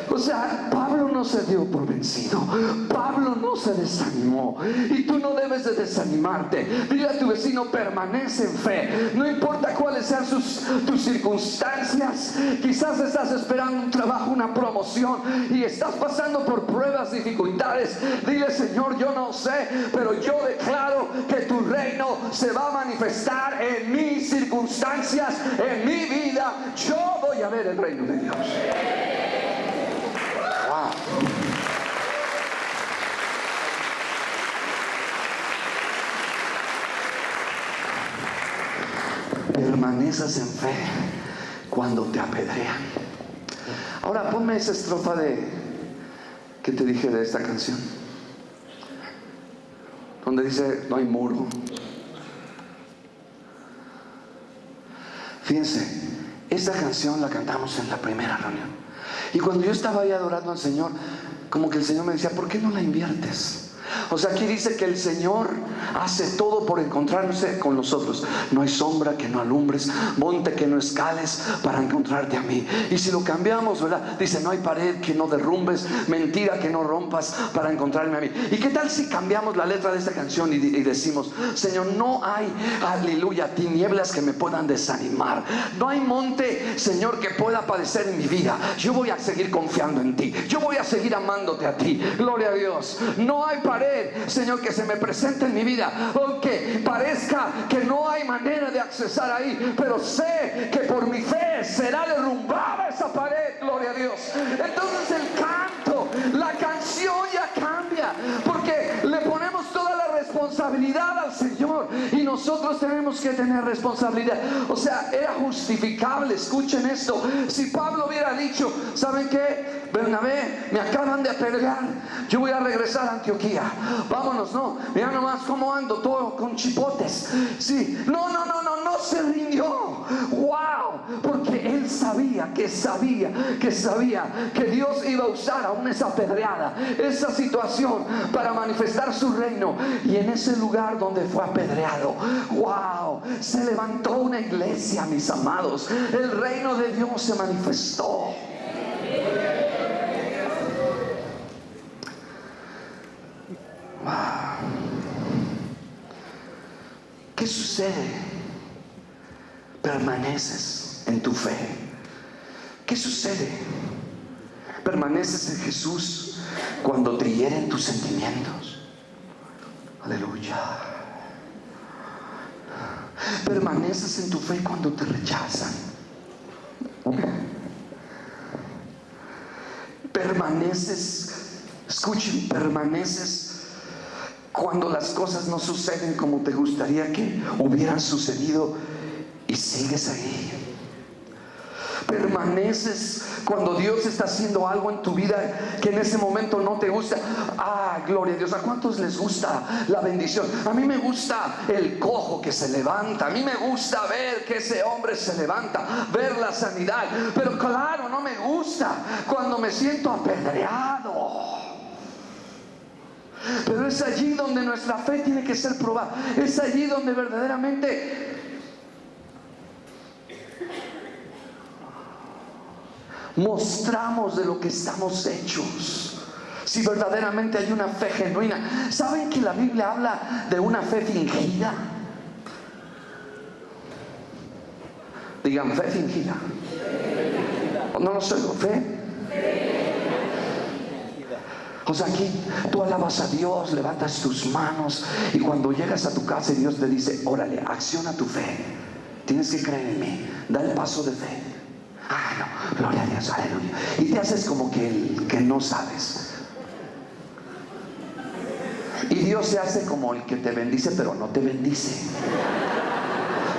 O sea, Pablo no se dio por vencido, Pablo no se desanimó, y tú no debes de desanimarte. Dile a tu vecino: permanece en fe, no importa cuáles sean tus circunstancias. Quizás estás esperando un trabajo, una promoción, y estás pasando por pruebas, dificultades. Dile: Señor, yo no sé, pero yo declaro que tu reino se va a manifestar en mis circunstancias, en mi vida. Yo voy a ver el reino de Dios. Wow. Permaneces en fe cuando te apedrean. Ahora ponme esa estrofa que te dije de esta canción, donde dice: no hay muro. Fíjense, esta canción la cantamos en la primera reunión. Y cuando yo estaba ahí adorando al Señor, como que el Señor me decía: ¿por qué no la inviertes? O sea, aquí dice que el Señor hace todo por encontrarse con nosotros. No hay sombra que no alumbres, monte que no escales para encontrarte a mí. Y si lo cambiamos, ¿verdad? Dice, no hay pared que no derrumbes, mentira que no rompas para encontrarme a mí. ¿Y qué tal si cambiamos la letra de esta canción y decimos, Señor, no hay, aleluya, tinieblas que me puedan desanimar? No hay monte, Señor, que pueda aparecer en mi vida. Yo voy a seguir confiando en ti. Yo voy a seguir amándote a ti. Gloria a Dios. No hay pared, Señor, que se me presente en mi vida, aunque parezca que no hay manera de accesar ahí, pero sé que por mi fe será derrumbada esa pared. Gloria a Dios. Entonces el canto, la canción ya cambia, porque le ponemos toda la responsabilidad al Señor, y nosotros tenemos que tener responsabilidad. O sea, era justificable. Escuchen esto: si Pablo hubiera dicho, ¿saben qué? Bernabé, me acaban de apedrear, yo voy a regresar a Antioquía, vámonos. No, mira nomás cómo ando, todo con chipotes. Sí, no se rindió. Wow, porque él sabía que Dios iba a usar aún esa apedreada, esa situación, para manifestar su reino. Y en ese lugar donde fue apedreado, wow, se levantó una iglesia, mis amados. El reino de Dios se manifestó. Wow. ¿Qué sucede? Permaneces en tu fe. ¿Qué sucede? Permaneces en Jesús cuando te hieren tus sentimientos. Aleluya. Permaneces en tu fe cuando te rechazan. Permaneces, escuchen, permaneces cuando las cosas no suceden como te gustaría que hubieran sucedido, y sigues ahí. Permaneces cuando Dios está haciendo algo en tu vida que en ese momento no te gusta. Gloria a Dios. ¿A cuántos les gusta la bendición? A mí me gusta el cojo que se levanta. A mí me gusta ver que ese hombre se levanta, ver la sanidad. Pero claro, no me gusta cuando me siento apedreado. Pero es allí donde nuestra fe tiene que ser probada. Es allí donde verdaderamente mostramos de lo que estamos hechos. Si verdaderamente hay una fe genuina. ¿Saben que la Biblia habla de una fe fingida? Digan, fe fingida. No lo sé, fe. O sea, aquí tú alabas a Dios, levantas tus manos, y cuando llegas a tu casa y Dios te dice, órale, acciona tu fe, tienes que creer en mí, da el paso de fe. No, gloria a Dios, aleluya. Y te haces como que no sabes. Y Dios se hace como el que te bendice, pero no te bendice.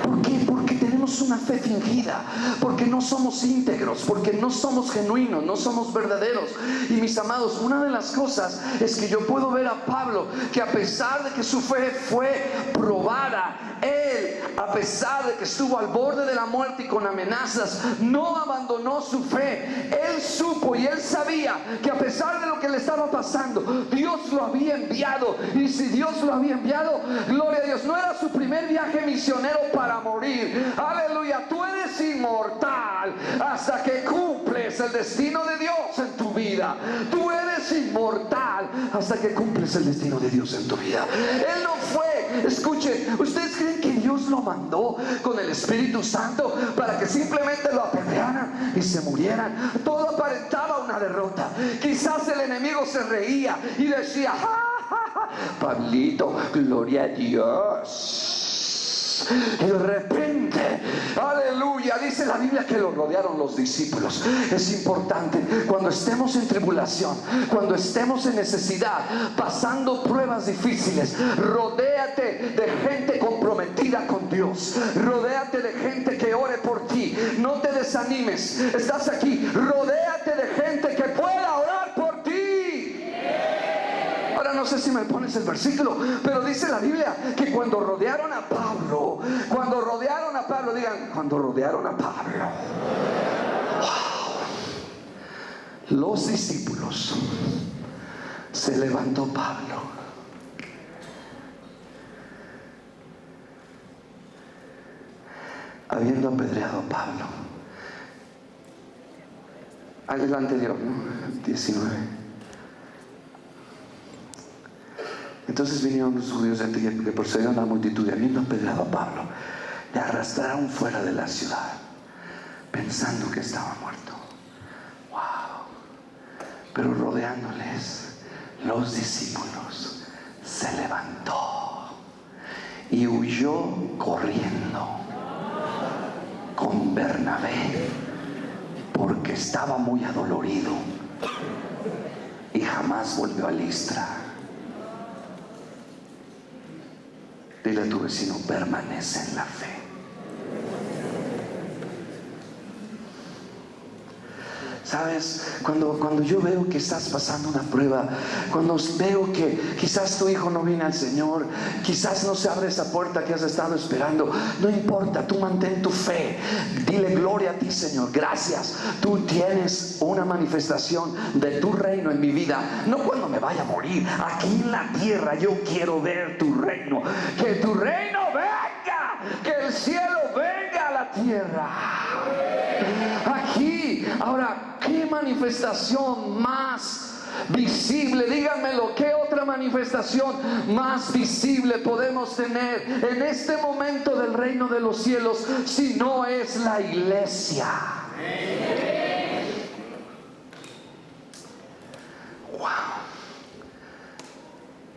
¿Por qué? Porque tenemos una fe fingida, porque no somos íntegros, porque no somos genuinos, no somos verdaderos. Y mis amados, una de las cosas es que yo puedo ver a Pablo, que a pesar de que su fe fue probada, él, a pesar de que estuvo al borde de la muerte y con amenazas, no abandonó su fe. Él supo y él sabía que a pesar de lo que le estaba pasando, Dios lo había enviado. Y si Dios lo había enviado, gloria a Dios, no era su primer viaje misionero para morir. Aleluya, tú eres inmortal hasta que cumples el destino de Dios en tu vida. Tú eres inmortal hasta que cumples el destino de Dios en tu vida. Él no fue, escuchen, ¿ustedes creen que Dios lo mandó con el Espíritu Santo para que simplemente lo apedrearan y se murieran? Todo aparentaba una derrota. Quizás el enemigo se reía y decía, Pablito, gloria a Dios. Y de repente, aleluya, dice la Biblia que lo rodearon los discípulos. Es importante, cuando estemos en tribulación, cuando estemos en necesidad, pasando pruebas difíciles, rodéate de gente comprometida con Dios. Rodéate de gente que ore por ti. No te desanimes. Estás aquí, rodéate de gente que pueda orar por ti. Ahora no sé si me pones el versículo, pero dice la Biblia que cuando rodearon a Pablo, digan, cuando rodearon a Pablo, wow, los discípulos, se levantó Pablo habiendo apedreado a Pablo. El anterior, ¿no? 19. Entonces vinieron los judíos que procedieron a la multitud y habiendo apedreado a Pablo, le arrastraron fuera de la ciudad, pensando que estaba muerto. Wow. Pero rodeándoles, los discípulos, se levantó y huyó corriendo con Bernabé, porque estaba muy adolorido y jamás volvió a Listra. Dile a tu vecino, permanece en la fe. ¿Sabes? Cuando yo veo que estás pasando una prueba, cuando veo que quizás tu hijo no viene al Señor, quizás no se abre esa puerta que has estado esperando, no importa, tú mantén tu fe. Dile gloria a ti, Señor, gracias. Tú tienes una manifestación de tu reino en mi vida. No cuando me vaya a morir, aquí en la tierra yo quiero ver tu reino. Que tu reino venga, que el cielo venga a la tierra. Aquí, ahora, ¿qué manifestación más visible? Díganmelo, ¿qué otra manifestación más visible podemos tener en este momento del reino de los cielos si no es la iglesia? Wow.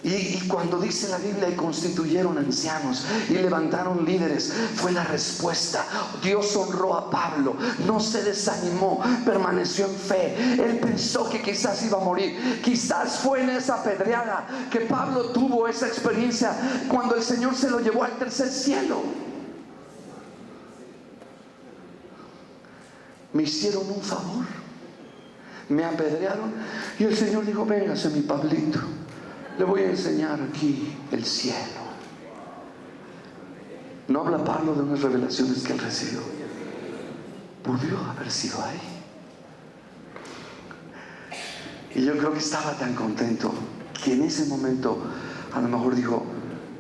Y cuando dice la Biblia, y constituyeron ancianos y levantaron líderes, fue la respuesta. Dios honró a Pablo, no se desanimó, permaneció en fe. Él pensó que quizás iba a morir. Quizás fue en esa apedreada que Pablo tuvo esa experiencia cuando el Señor se lo llevó al tercer cielo. Me hicieron un favor, me apedrearon y el Señor dijo, véngase mi Pablito, le voy a enseñar aquí el cielo. No habla Pablo de unas revelaciones que él recibió. Pudo haber sido ahí. Y yo creo que estaba tan contento que en ese momento a lo mejor dijo,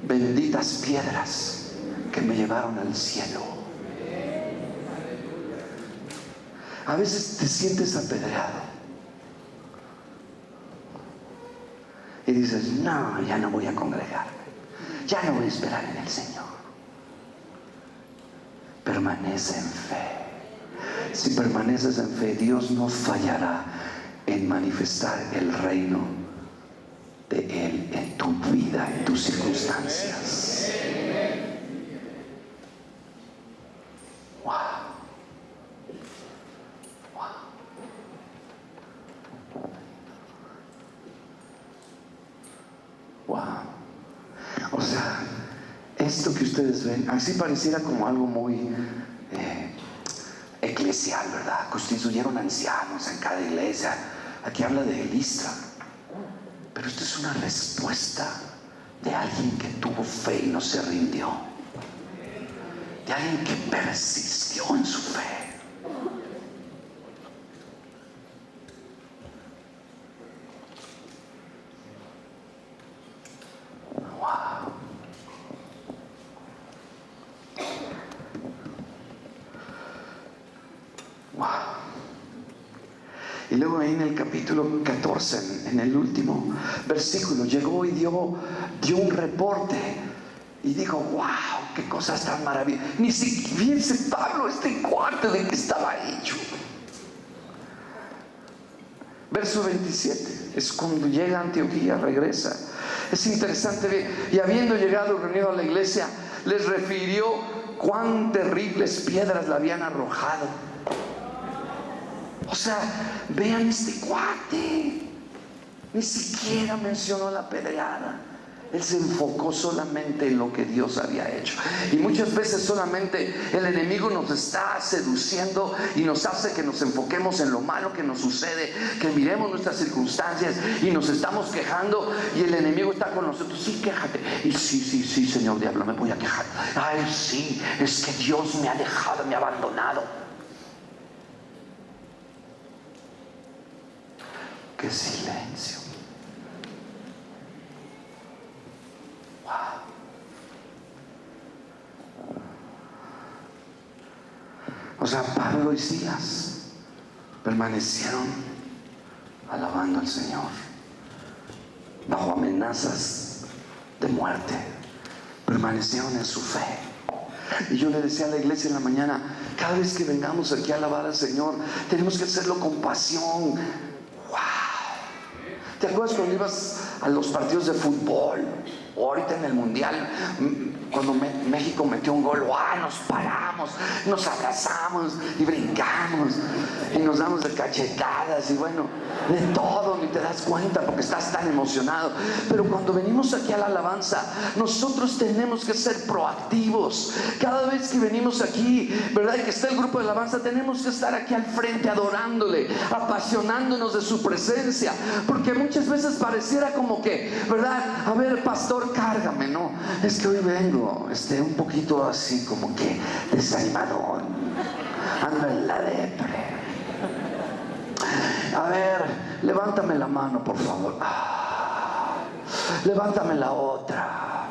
benditas piedras que me llevaron al cielo. A veces te sientes apedreado y dices, no, ya no voy a congregarme, ya no voy a esperar en el Señor. Permanece en fe. Si permaneces en fe, Dios no fallará en manifestar el reino de Él en tu vida, en tus circunstancias. Wow. Wow. O sea, esto que ustedes ven, así pareciera como algo muy eclesial, ¿verdad? Constituyeron ancianos en cada iglesia. Aquí habla de Listra. Pero esto es una respuesta de alguien que tuvo fe y no se rindió. De alguien que persistió en su fe. Y luego ahí en el capítulo 14, en el último versículo, llegó y dio un reporte y dijo, wow, qué cosas tan maravillosas. Ni siquiera fíjense Pablo, este cuarto de que estaba hecho. Verso 27, es cuando llega a Antioquía, regresa. Es interesante ver, y habiendo llegado reunido a la iglesia, les refirió cuán terribles piedras le habían arrojado. O sea, vean este cuate, ni siquiera mencionó la apedreada. Él se enfocó solamente en lo que Dios había hecho. Y muchas veces solamente el enemigo nos está seduciendo y nos hace que nos enfoquemos en lo malo que nos sucede, que miremos nuestras circunstancias y nos estamos quejando, y el enemigo está con nosotros. Sí, quéjate. Y sí, Señor diablo, me voy a quejar. Ay, sí, es que Dios me ha dejado, me ha abandonado. ¡Qué silencio! ¡Wow! O sea, Pablo y Silas permanecieron alabando al Señor bajo amenazas de muerte. Permanecieron en su fe. Y yo le decía a la iglesia en la mañana, cada vez que vengamos aquí a alabar al Señor, tenemos que hacerlo con pasión. ¡Wow! ¿Te acuerdas cuando ibas a los partidos de fútbol? O ahorita en el mundial, cuando México metió un gol, ¡wow! Nos paramos, nos abrazamos y brincamos y nos damos de cachetadas y bueno, de todo, ni te das cuenta porque estás tan emocionado. Pero cuando venimos aquí a la alabanza, nosotros tenemos que ser proactivos. Cada vez que venimos aquí, ¿verdad? Y que está el grupo de alabanza, tenemos que estar aquí al frente adorándole, apasionándonos de su presencia, porque muchas veces pareciera como que, ¿verdad? A ver, pastor, cárgame, ¿no? Es que hoy vengo un poquito así como que desanimadón, ando en la depre. A ver, levántame la mano, por favor. Levántame la otra.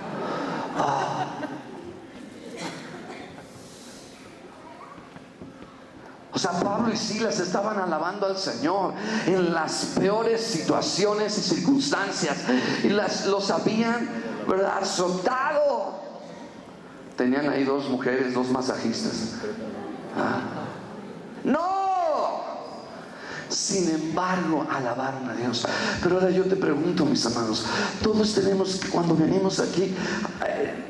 O sea, Pablo y Silas estaban alabando al Señor en las peores situaciones y circunstancias, y los habían, ¿verdad?, azotado. Tenían ahí 2 mujeres, 2 masajistas. ¡No! Sin embargo, alabaron a Dios. Pero ahora yo te pregunto, mis amados, todos tenemos que, cuando venimos aquí,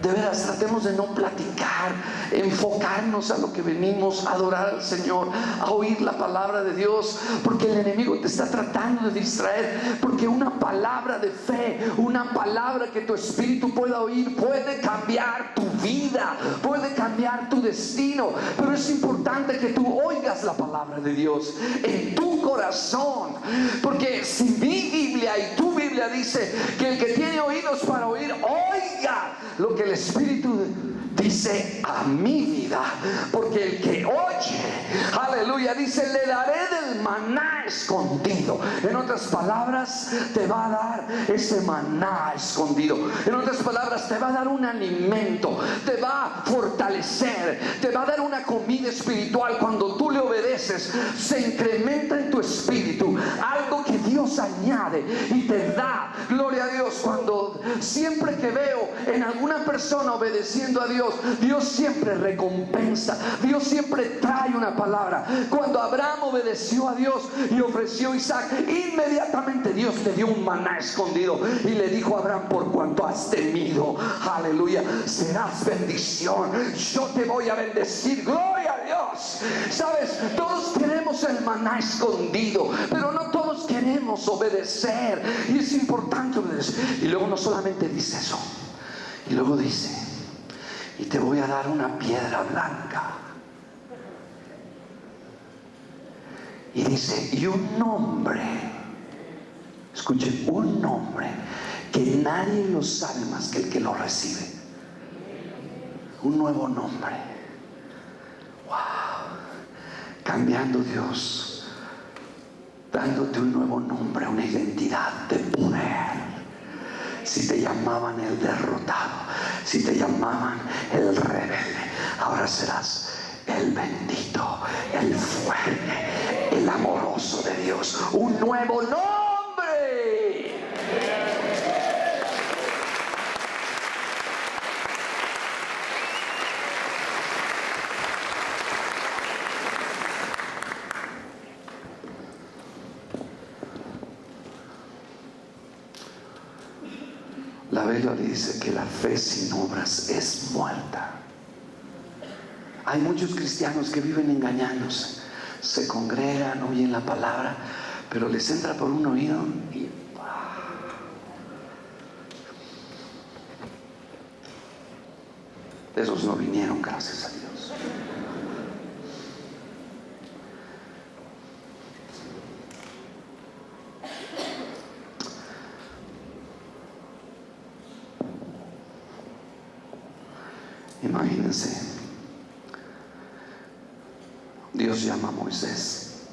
de veras tratemos de no platicar, enfocarnos a lo que venimos, a adorar al Señor, a oír la palabra de Dios, porque el enemigo te está tratando de distraer, porque una palabra de fe, una palabra que tu espíritu pueda oír, puede cambiar tu vida, puede cambiar tu destino. Pero es importante que tú oigas la palabra de Dios en tu corazón, porque si mi Biblia y tu Biblia dice que el que tiene oídos para oír, oiga lo que el Espíritu dice a mi vida, porque el que oye, aleluya, dice, le daré del maná escondido. En otras palabras, te va a dar ese maná escondido. En otras palabras, te va a dar un alimento, te va a fortalecer, te va a dar una comida espiritual. Cuando tú le obedeces, se incrementa en tu espíritu algo que Dios añade y te da. Gloria a Dios. Cuando siempre que veo en alguna persona obedeciendo a Dios, Dios siempre recompensa, Dios siempre trae una palabra. Cuando Abraham obedeció a Dios y ofreció a Isaac, inmediatamente Dios le dio un maná escondido y le dijo a Abraham: por cuanto has temido, aleluya, serás bendición, yo te voy a bendecir. Gloria a Dios. Sabes, todos queremos el maná escondido, pero no todos queremos obedecer, y es importante obedecer. Y luego no solamente dice eso, y luego dice: y te voy a dar una piedra blanca. Y dice: y un nombre, escuchen, un nombre que nadie lo sabe más que el que lo recibe. Un nuevo nombre. Wow. Cambiando Dios, dándote un nuevo nombre, una identidad de poder. Si te llamaban el derrotado, si te llamaban el rebelde, ahora serás el bendito, el fuerte, el amoroso de Dios. Un nuevo nombre. La Biblia dice que la fe sin obras es muerta. Hay muchos cristianos que viven engañándose, se congregan, oyen la palabra, pero les entra por un oído y esos no vinieron, gracias a Dios. Imagínense, Dios llama a Moisés.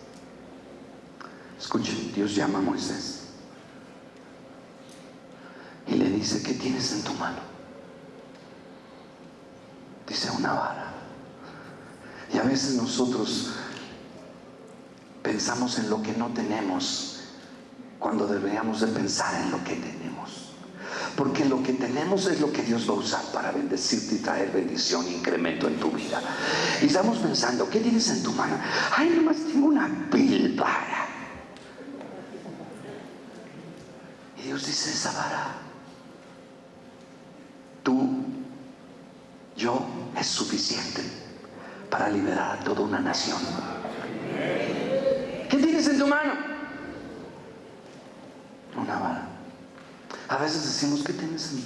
Escuchen, Dios llama a Moisés y le dice: ¿qué tienes en tu mano? Dice: una vara. Y a veces nosotros pensamos en lo que no tenemos cuando deberíamos de pensar en lo que tenemos. Porque lo que tenemos es lo que Dios va a usar para bendecirte y traer bendición e incremento en tu vida. Y estamos pensando, ¿qué tienes en tu mano? Ay, nomás tengo una píldora. Y Dios dice, esa vara, tú, yo, es suficiente para liberar a toda una nación. ¿Qué tienes en tu mano? Una vara. A veces decimos, ¿qué tienes en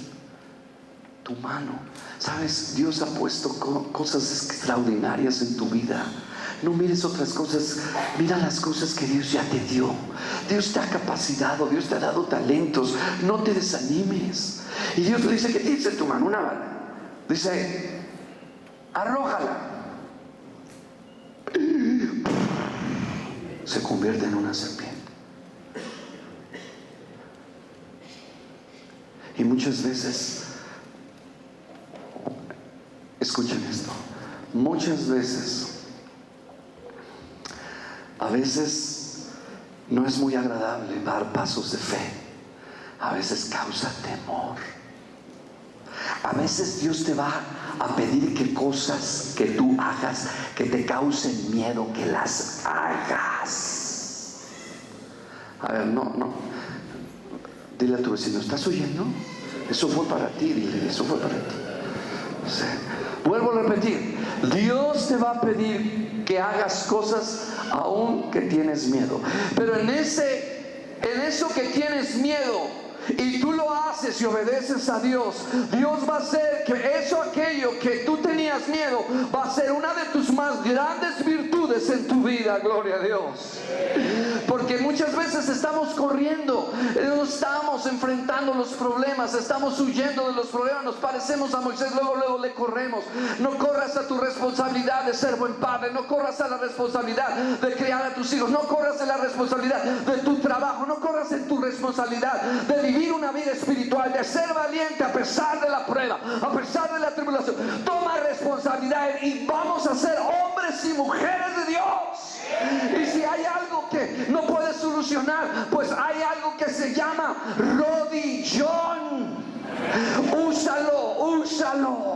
tu mano? Sabes, Dios ha puesto cosas extraordinarias en tu vida. No mires otras cosas, mira las cosas que Dios ya te dio. Dios te ha capacitado, Dios te ha dado talentos. No te desanimes. Y Dios le dice, ¿qué tienes en tu mano? Una vara. Dice, arrójala. Se convierte en una serpiente. Y muchas veces, escuchen esto, muchas veces, a veces no es muy agradable dar pasos de fe, a veces causa temor. A veces Dios te va a pedir que cosas que tú hagas que te causen miedo, que las hagas. A ver, no. Dile a tu vecino, ¿estás oyendo? Eso fue para ti, dile, eso fue para ti. Sí. Vuelvo a repetir, Dios te va a pedir que hagas cosas aun que tienes miedo. Pero en eso que tienes miedo, y tú lo haces y obedeces a Dios, Dios va a hacer que aquello que tú tenías miedo, va a ser una de tus más grandes virtudes en tu vida. Gloria a Dios. Porque muchas veces estamos corriendo, no estamos enfrentando los problemas, estamos huyendo de los problemas, nos parecemos a Moisés, luego le corremos. No corras a tu responsabilidad de ser buen padre, no corras a la responsabilidad de criar a tus hijos, no corras en la responsabilidad de tu trabajo, no corras en tu responsabilidad de vivir una vida espiritual, de ser valiente a pesar de la prueba, a pesar de la tribulación. Toma responsabilidad y vamos a ser hombres y mujeres de Dios. Y si hay algo que no puedes solucionar, pues hay algo que se llama rodillón.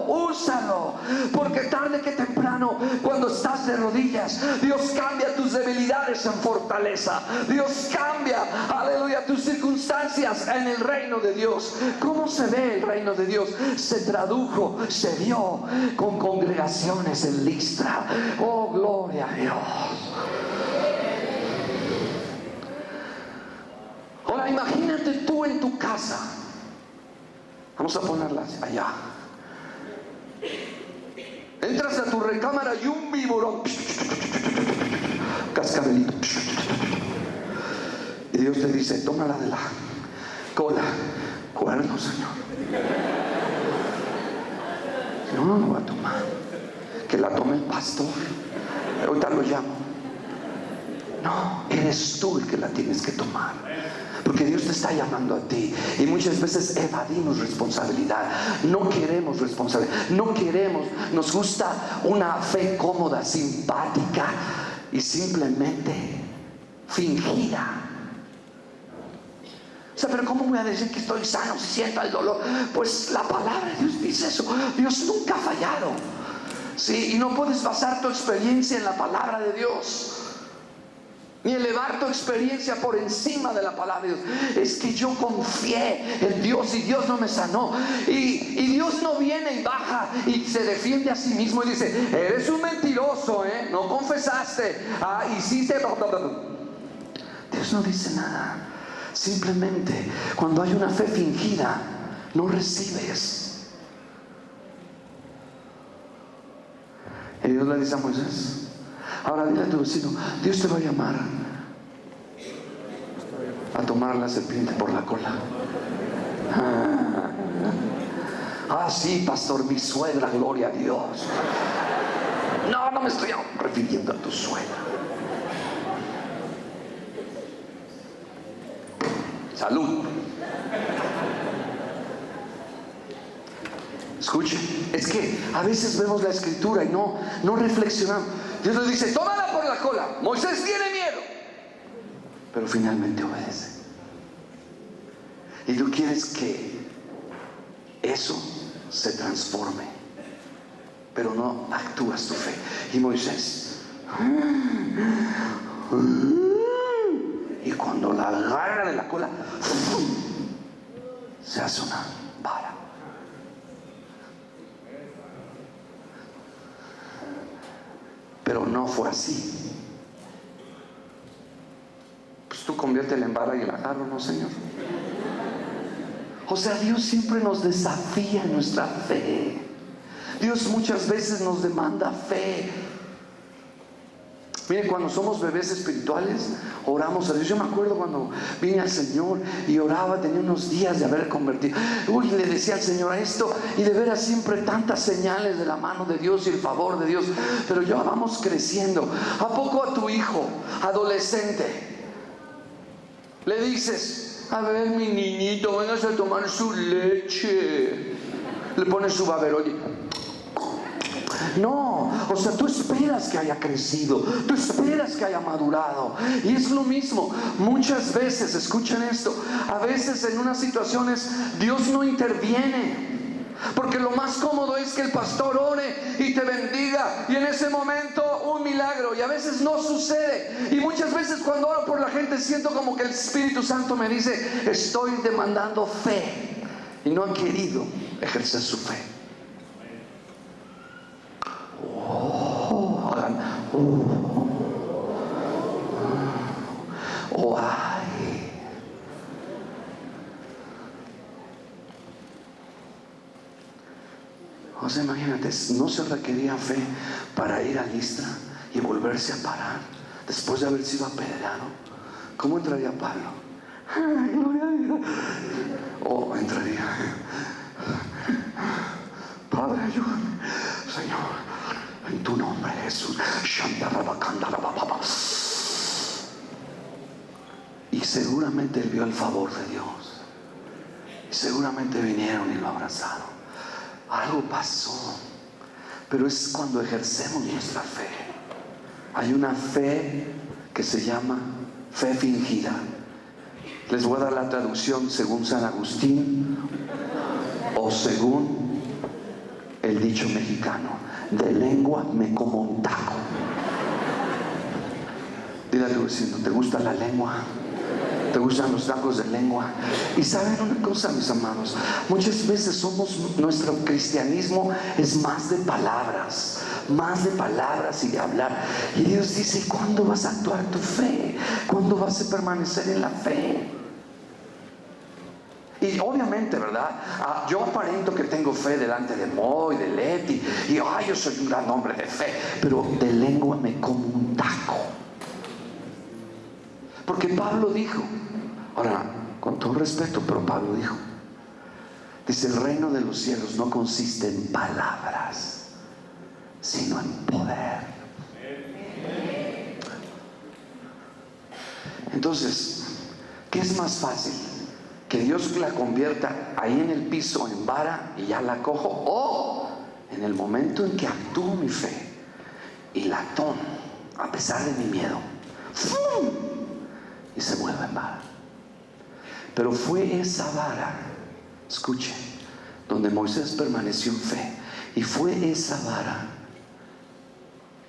Úsalo, porque tarde que temprano, cuando estás de rodillas, Dios cambia tus debilidades en fortaleza. Dios cambia, aleluya, tus circunstancias en el reino de Dios. ¿Cómo se ve el reino de Dios? Se tradujo, se vio con congregaciones en Listra. Oh, gloria a Dios. Ahora imagínate tú en tu casa. Vamos a ponerlas allá. Entras a tu recámara y un víboro, cascabelito, y Dios te dice, tómala de la cola, cuerno, Señor. No va a tomar, que la tome el pastor, ahorita lo llamo. No, eres tú el que la tienes que tomar, porque Dios te está llamando a ti. Y muchas veces evadimos responsabilidad, no queremos responsabilidad, no queremos, nos gusta una fe cómoda, simpática y simplemente fingida. O sea, pero ¿cómo voy a decir que estoy sano si siento el dolor? Pues la palabra de Dios dice eso. Dios nunca ha fallado, ¿sí? Y no puedes basar tu experiencia en la palabra de Dios, ni elevar tu experiencia por encima de la palabra de Dios. Es que yo confié en Dios y Dios no me sanó. Y Dios no viene y baja y se defiende a sí mismo y dice, eres un mentiroso, no confesaste, hiciste. Dios no dice nada. Simplemente, cuando hay una fe fingida, no recibes. Y Dios le dice a Moisés, ahora dile a tu vecino, Dios te va a llamar a tomar la serpiente por la cola. Sí, pastor, mi suegra, gloria a Dios. No me estoy refiriendo a tu suegra. Salud. Escuchen, es que a veces vemos la escritura y no reflexionamos. Dios le dice, tómala por la cola. Moisés tiene miedo, pero finalmente obedece. Y tú quieres que eso se transforme, pero no actúas tu fe. Y Moisés, y cuando la agarra de la cola, se hace una vara. Pero no fue así. Pues tú conviértela en vara y el agarro, ¿no, Señor? O sea, Dios siempre nos desafía en nuestra fe. Dios muchas veces nos demanda fe. Mire, cuando somos bebés espirituales, oramos a Dios. Yo me acuerdo cuando vine al Señor y oraba, tenía unos días de haber convertido. Uy, le decía al Señor esto, y de veras siempre tantas señales de la mano de Dios y el favor de Dios. Pero ya vamos creciendo. ¿A poco a tu hijo adolescente le dices, a ver, mi niñito, vengas a tomar su leche? Le pones su baberol y... No, o sea, tú esperas que haya crecido, tú esperas que haya madurado. Y es lo mismo, muchas veces, escuchen esto, a veces en unas situaciones Dios no interviene, porque lo más cómodo es que el pastor ore y te bendiga, y en ese momento un milagro, y a veces no sucede. Y muchas veces cuando oro por la gente siento como que el Espíritu Santo me dice, estoy demandando fe, y no han querido ejercer su fe. Ay. O sea, imagínate, no se requería fe para ir a Listra y volverse a parar después de haber sido apedreado. ¿Cómo entraría Pablo? Ay, gloria a Dios. O entraría, Padre, ayúdame, Señor, en tu nombre, Jesús. Y seguramente él vio el favor de Dios. Y seguramente vinieron y lo abrazaron. Algo pasó. Pero es cuando ejercemos nuestra fe. Hay una fe que se llama fe fingida. Les voy a dar la traducción según San Agustín o según el dicho mexicano: de lengua me como un taco. Dile a tu vecino, ¿te gusta la lengua? ¿Te gustan los tacos de lengua? Y saben una cosa, mis amados, muchas veces nuestro cristianismo es más de palabras y de hablar. Y Dios dice, ¿cuándo vas a actuar tu fe? ¿Cuándo vas a permanecer en la fe? Y obviamente, ¿verdad? Yo aparento que tengo fe delante de Mo y de Leti, y yo soy un gran hombre de fe, pero de lengua me como un taco. Porque Pablo dijo, ahora, con todo respeto, pero Pablo dice, el reino de los cielos no consiste en palabras, sino en poder. Entonces, ¿qué es más fácil? ¿Que Dios la convierta ahí en el piso en vara y ya la cojo? ¿O en el momento en que actúo mi fe y la tomo a pesar de mi miedo, ¡fum!, y se vuelve en vara? Pero fue esa vara, escuchen, donde Moisés permaneció en fe, y fue esa vara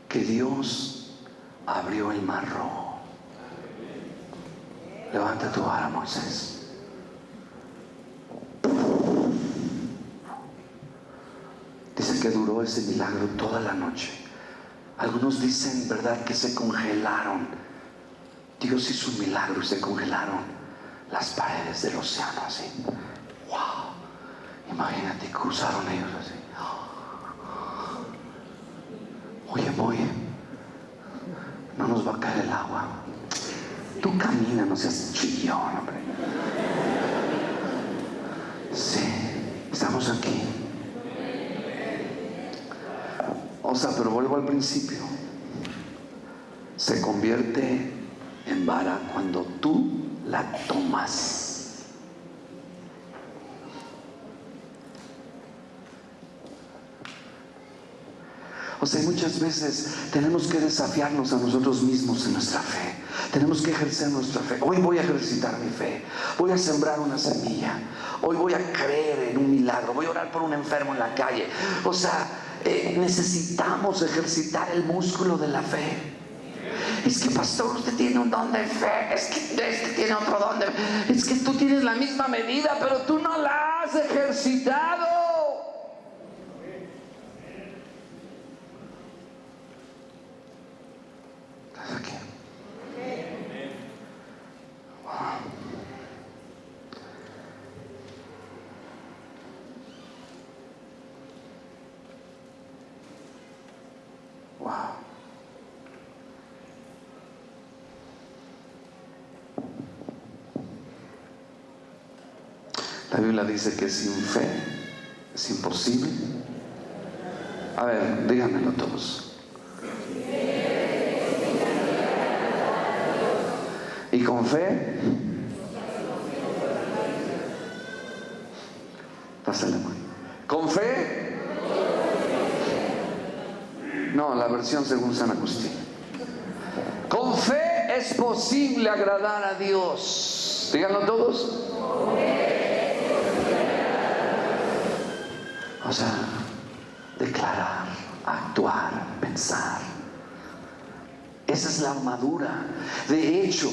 que Dios abrió el mar rojo. Levanta tu vara, Moisés. Dice que duró ese milagro toda la noche. Algunos dicen, ¿verdad?, que se congelaron. Dios hizo un milagro y se congelaron las paredes del océano así. ¡Wow! Imagínate, cruzaron ellos así. Oye, no nos va a caer el agua. Tú camina, no seas chillón, hombre. Sí, estamos aquí. O sea, pero vuelvo al principio. Se convierte en vara cuando tú la tomas. O sea, muchas veces tenemos que desafiarnos a nosotros mismos en nuestra fe. Tenemos que ejercer nuestra fe. Hoy voy a ejercitar mi fe. Voy a sembrar una semilla. Hoy voy a creer en un milagro. Voy a orar por un enfermo en la calle. O sea, necesitamos ejercitar el músculo de la fe. Es que, pastor, usted tiene un don de fe. Es que tiene otro don de fe. Es que tú tienes la misma medida, pero tú no la has ejercitado. ¿Estás aquí? Wow. La Biblia dice que sin fe es imposible. A ver, díganmelo todos. Y con fe, pásale, muy. Con fe, no, la versión según San Agustín. Con fe es posible agradar a Dios. Díganlo todos. O sea, declarar, actuar, pensar. Esa es la armadura. De hecho,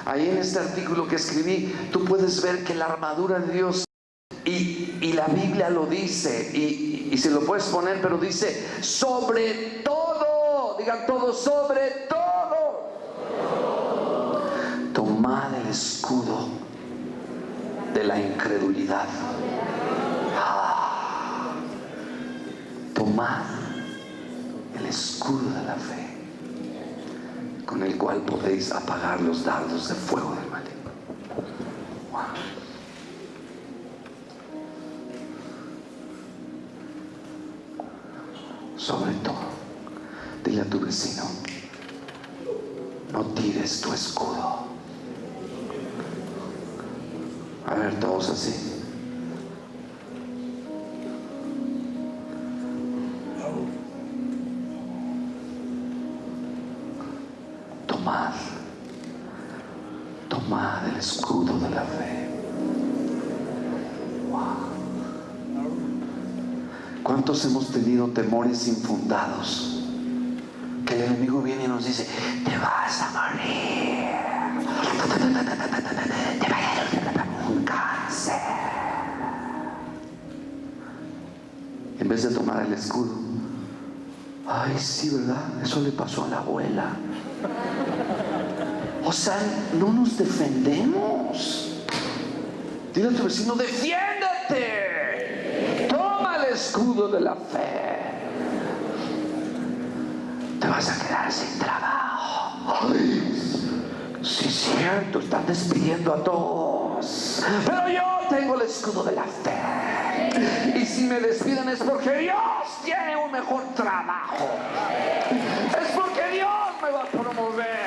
ahí en este artículo que escribí, tú puedes ver que la armadura de Dios, y la Biblia lo dice, y se lo puedes poner, pero dice, sobre todo, digan todos, sobre todo, tomad el escudo de la incredulidad. Tomad el escudo de la fe, con el cual podéis apagar los dardos de fuego del maligno. Wow. Sobre todo, dile a tu vecino, no tires tu escudo. A ver, todos así. Tomad el escudo de la fe. Wow. ¿Cuántos hemos tenido temores infundados? Que el enemigo viene y nos dice, te vas a morir, te va a dar un cáncer. En vez de tomar el escudo, ay, sí, ¿verdad? Eso le pasó a la abuela. O sea, no nos defendemos. Dile a tu vecino, defiéndete. Toma el escudo de la fe. Te vas a quedar sin trabajo. Ay, sí, es cierto, están despidiendo a todos. Pero yo tengo el escudo de la fe. Y si me despiden es porque Dios tiene un mejor trabajo. Es porque Dios me va a promover.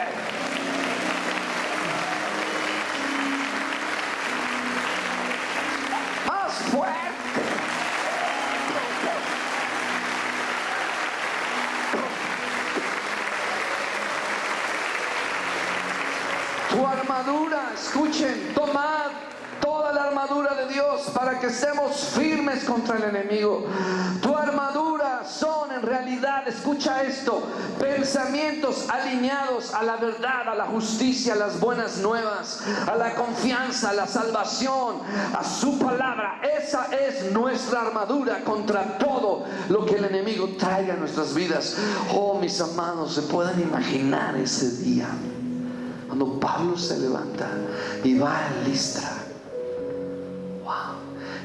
Fuerte. Tu armadura, escuchen, tomad toda la armadura de Dios para que estemos firmes contra el enemigo. Tu armadura son en realidad, escucha esto, pensamientos alineados a la verdad, a la justicia, a las buenas nuevas, a la confianza, a la salvación, a su palabra. Esa es nuestra armadura contra todo lo que el enemigo traiga a nuestras vidas. Oh, mis amados, se pueden imaginar ese día cuando Pablo se levanta y va a Listra, wow,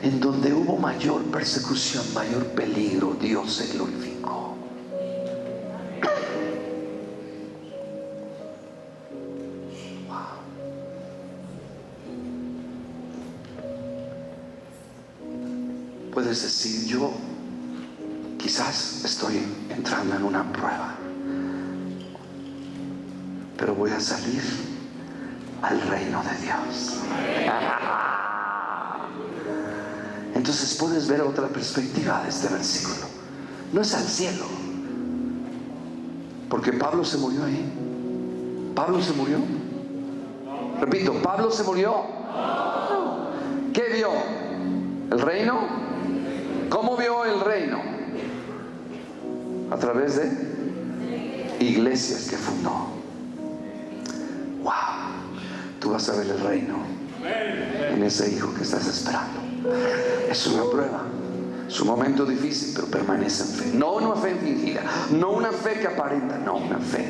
en donde hubo mayor persecución, mayor peligro, Dios se glorificó. Wow. Puedes decir, yo quizás estoy entrando en una prueba, pero voy a salir al reino de Dios. Entonces puedes ver otra perspectiva de este versículo. No es al cielo, Porque Pablo se murió ahí. ¿Pablo se murió? Repito, ¿Pablo se murió? ¿Qué vio? ¿El reino? ¿Cómo vio el reino? A través de iglesias que fundó. ¡Wow! Tú vas a ver el reino en ese hijo que estás esperando. Es una prueba, es un momento difícil, pero permanece en fe. No una fe fingida, no una fe que aparenta, no, una fe.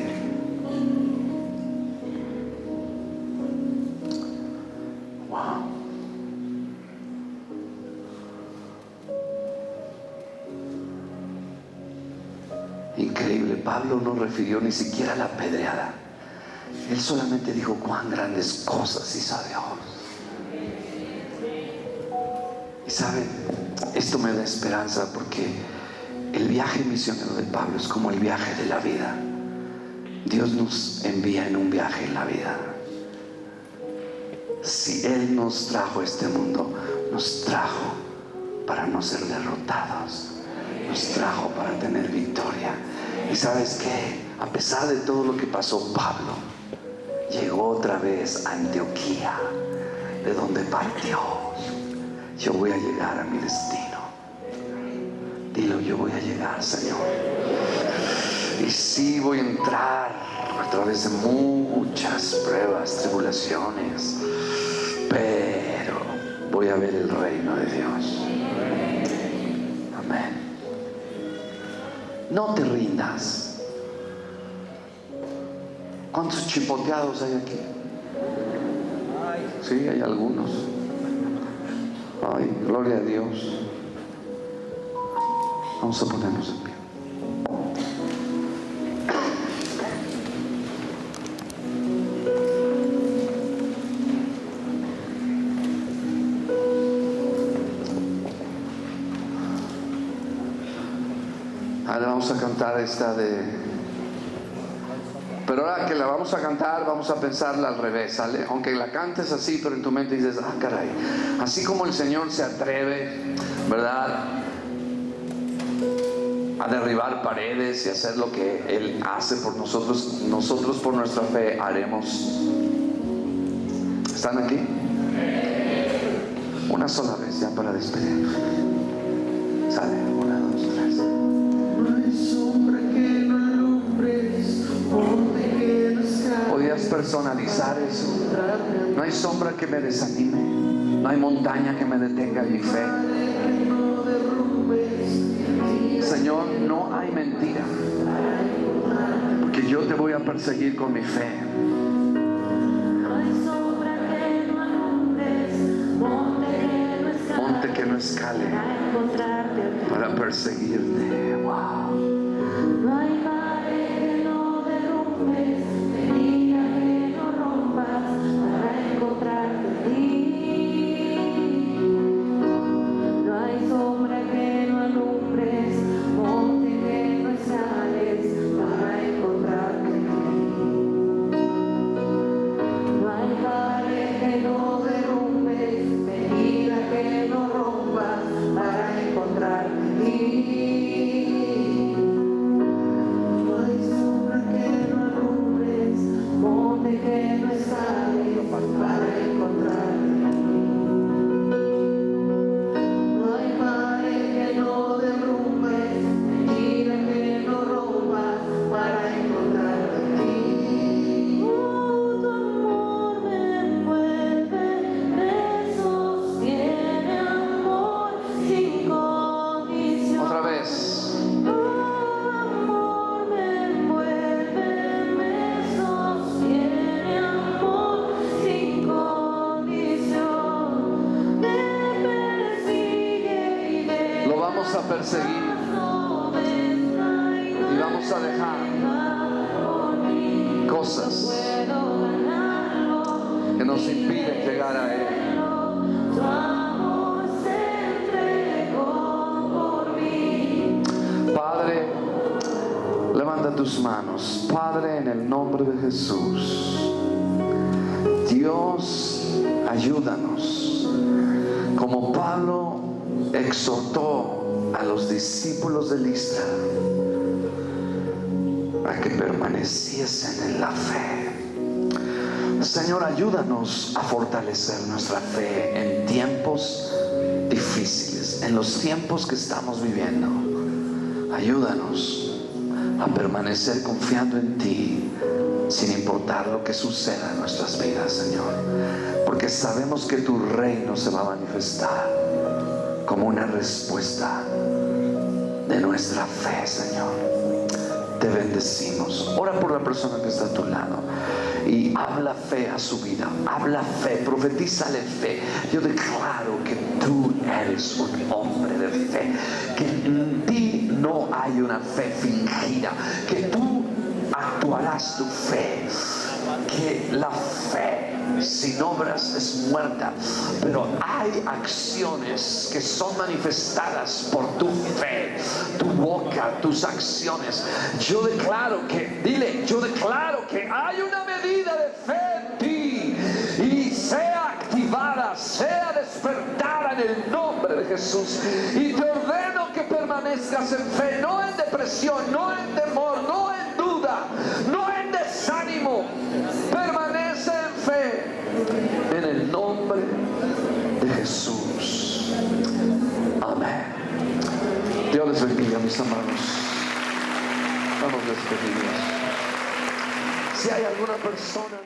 Wow. Increíble, Pablo no refirió ni siquiera a la apedreada. Él solamente dijo cuán grandes cosas hizo Dios. Y saben, esto me da esperanza porque el viaje misionero de Pablo es como el viaje de la vida. Dios nos envía en un viaje en la vida. Si Él nos trajo a este mundo, nos trajo para no ser derrotados, nos trajo para tener victoria. Y sabes qué, a pesar de todo lo que pasó, Pablo llegó otra vez a Antioquía, de donde partió. Yo voy a llegar a mi destino. Dilo, yo voy a llegar, Señor. Y sí, voy a entrar a través de muchas pruebas, tribulaciones, pero voy a ver el reino de Dios. Amén. No te rindas. ¿Cuántos chipoteados hay aquí? Sí, hay algunos. Ay, gloria a Dios. Vamos a ponernos en pie. Ahora vamos a cantar esta de... Pero ahora que la vamos a cantar, vamos a pensarla al revés, ¿sale? Aunque la cantes así, pero en tu mente dices, ah, caray. Así como el Señor se atreve, ¿verdad?, a derribar paredes y hacer lo que Él hace por nosotros, nosotros por nuestra fe haremos. ¿Están aquí? Una sola vez ya para despedirnos. Sale, 1, 2, 3. No hay sombra que no alumbres, monte que no escales. Podías personalizar eso. No hay sombra que me desanime, no hay montaña que me detenga en mi fe. Señor, no hay mentira, porque yo te voy a perseguir con mi fe. Monte que no escale para perseguirte. Wow. No hay pared que no derrumbes, mentira que no rompas para encontrarte a ti. No hay sombra que no alumbres, monte que no escales para encontrarte a ti. No hay pared que no derrumbes, mentira que no rompas para encontrarte a ti. No hay sombra que no alumbres, monte que no escales para encontrarte a ti. No hay pared que no derrumbes, mentira que no rompas para encontrarte a ti. Tu amor me envuelve, me sostiene, amor sin condición. Otra vez. Tu amor me envuelve, me sostiene, amor sin condición. Me persigue y me Lo vamos a perseguir y vamos a dejar cosas que nos impiden llegar a Él. tu amor se entregó por mí. Padre, levanta tus manos. Padre, en el nombre de Jesús, Dios, ayúdanos. Como Pablo exhortó a los discípulos de Listra para que permaneciesen en la fe. Señor, ayúdanos a fortalecer nuestra fe en tiempos difíciles, en los tiempos que estamos viviendo. Ayúdanos a permanecer confiando en ti, sin importar lo que suceda en nuestras vidas, Señor, porque sabemos que tu reino se va a manifestar como una respuesta de nuestra fe, Señor. Te bendecimos. Ora por la persona que está a tu lado y habla fe a su vida. Habla fe, profetízale fe. Yo declaro que tú eres un hombre de fe, que en ti no hay una fe fingida, que tú actuarás tu fe, que la fe sin obras es muerta, pero hay acciones que son manifestadas por tu fe, tu boca, tus acciones. Yo declaro que, yo declaro que hay una medida de fe en ti y sea activada, sea despertada en el nombre de Jesús. Y te ordeno que permanezcas en fe, no en depresión, no en temor, no en duda, no en desánimo. Permanece en fe en el nombre de Jesús. Amén. Dios les bendiga, mis amados. Vamos a despedirnos. Si hay alguna persona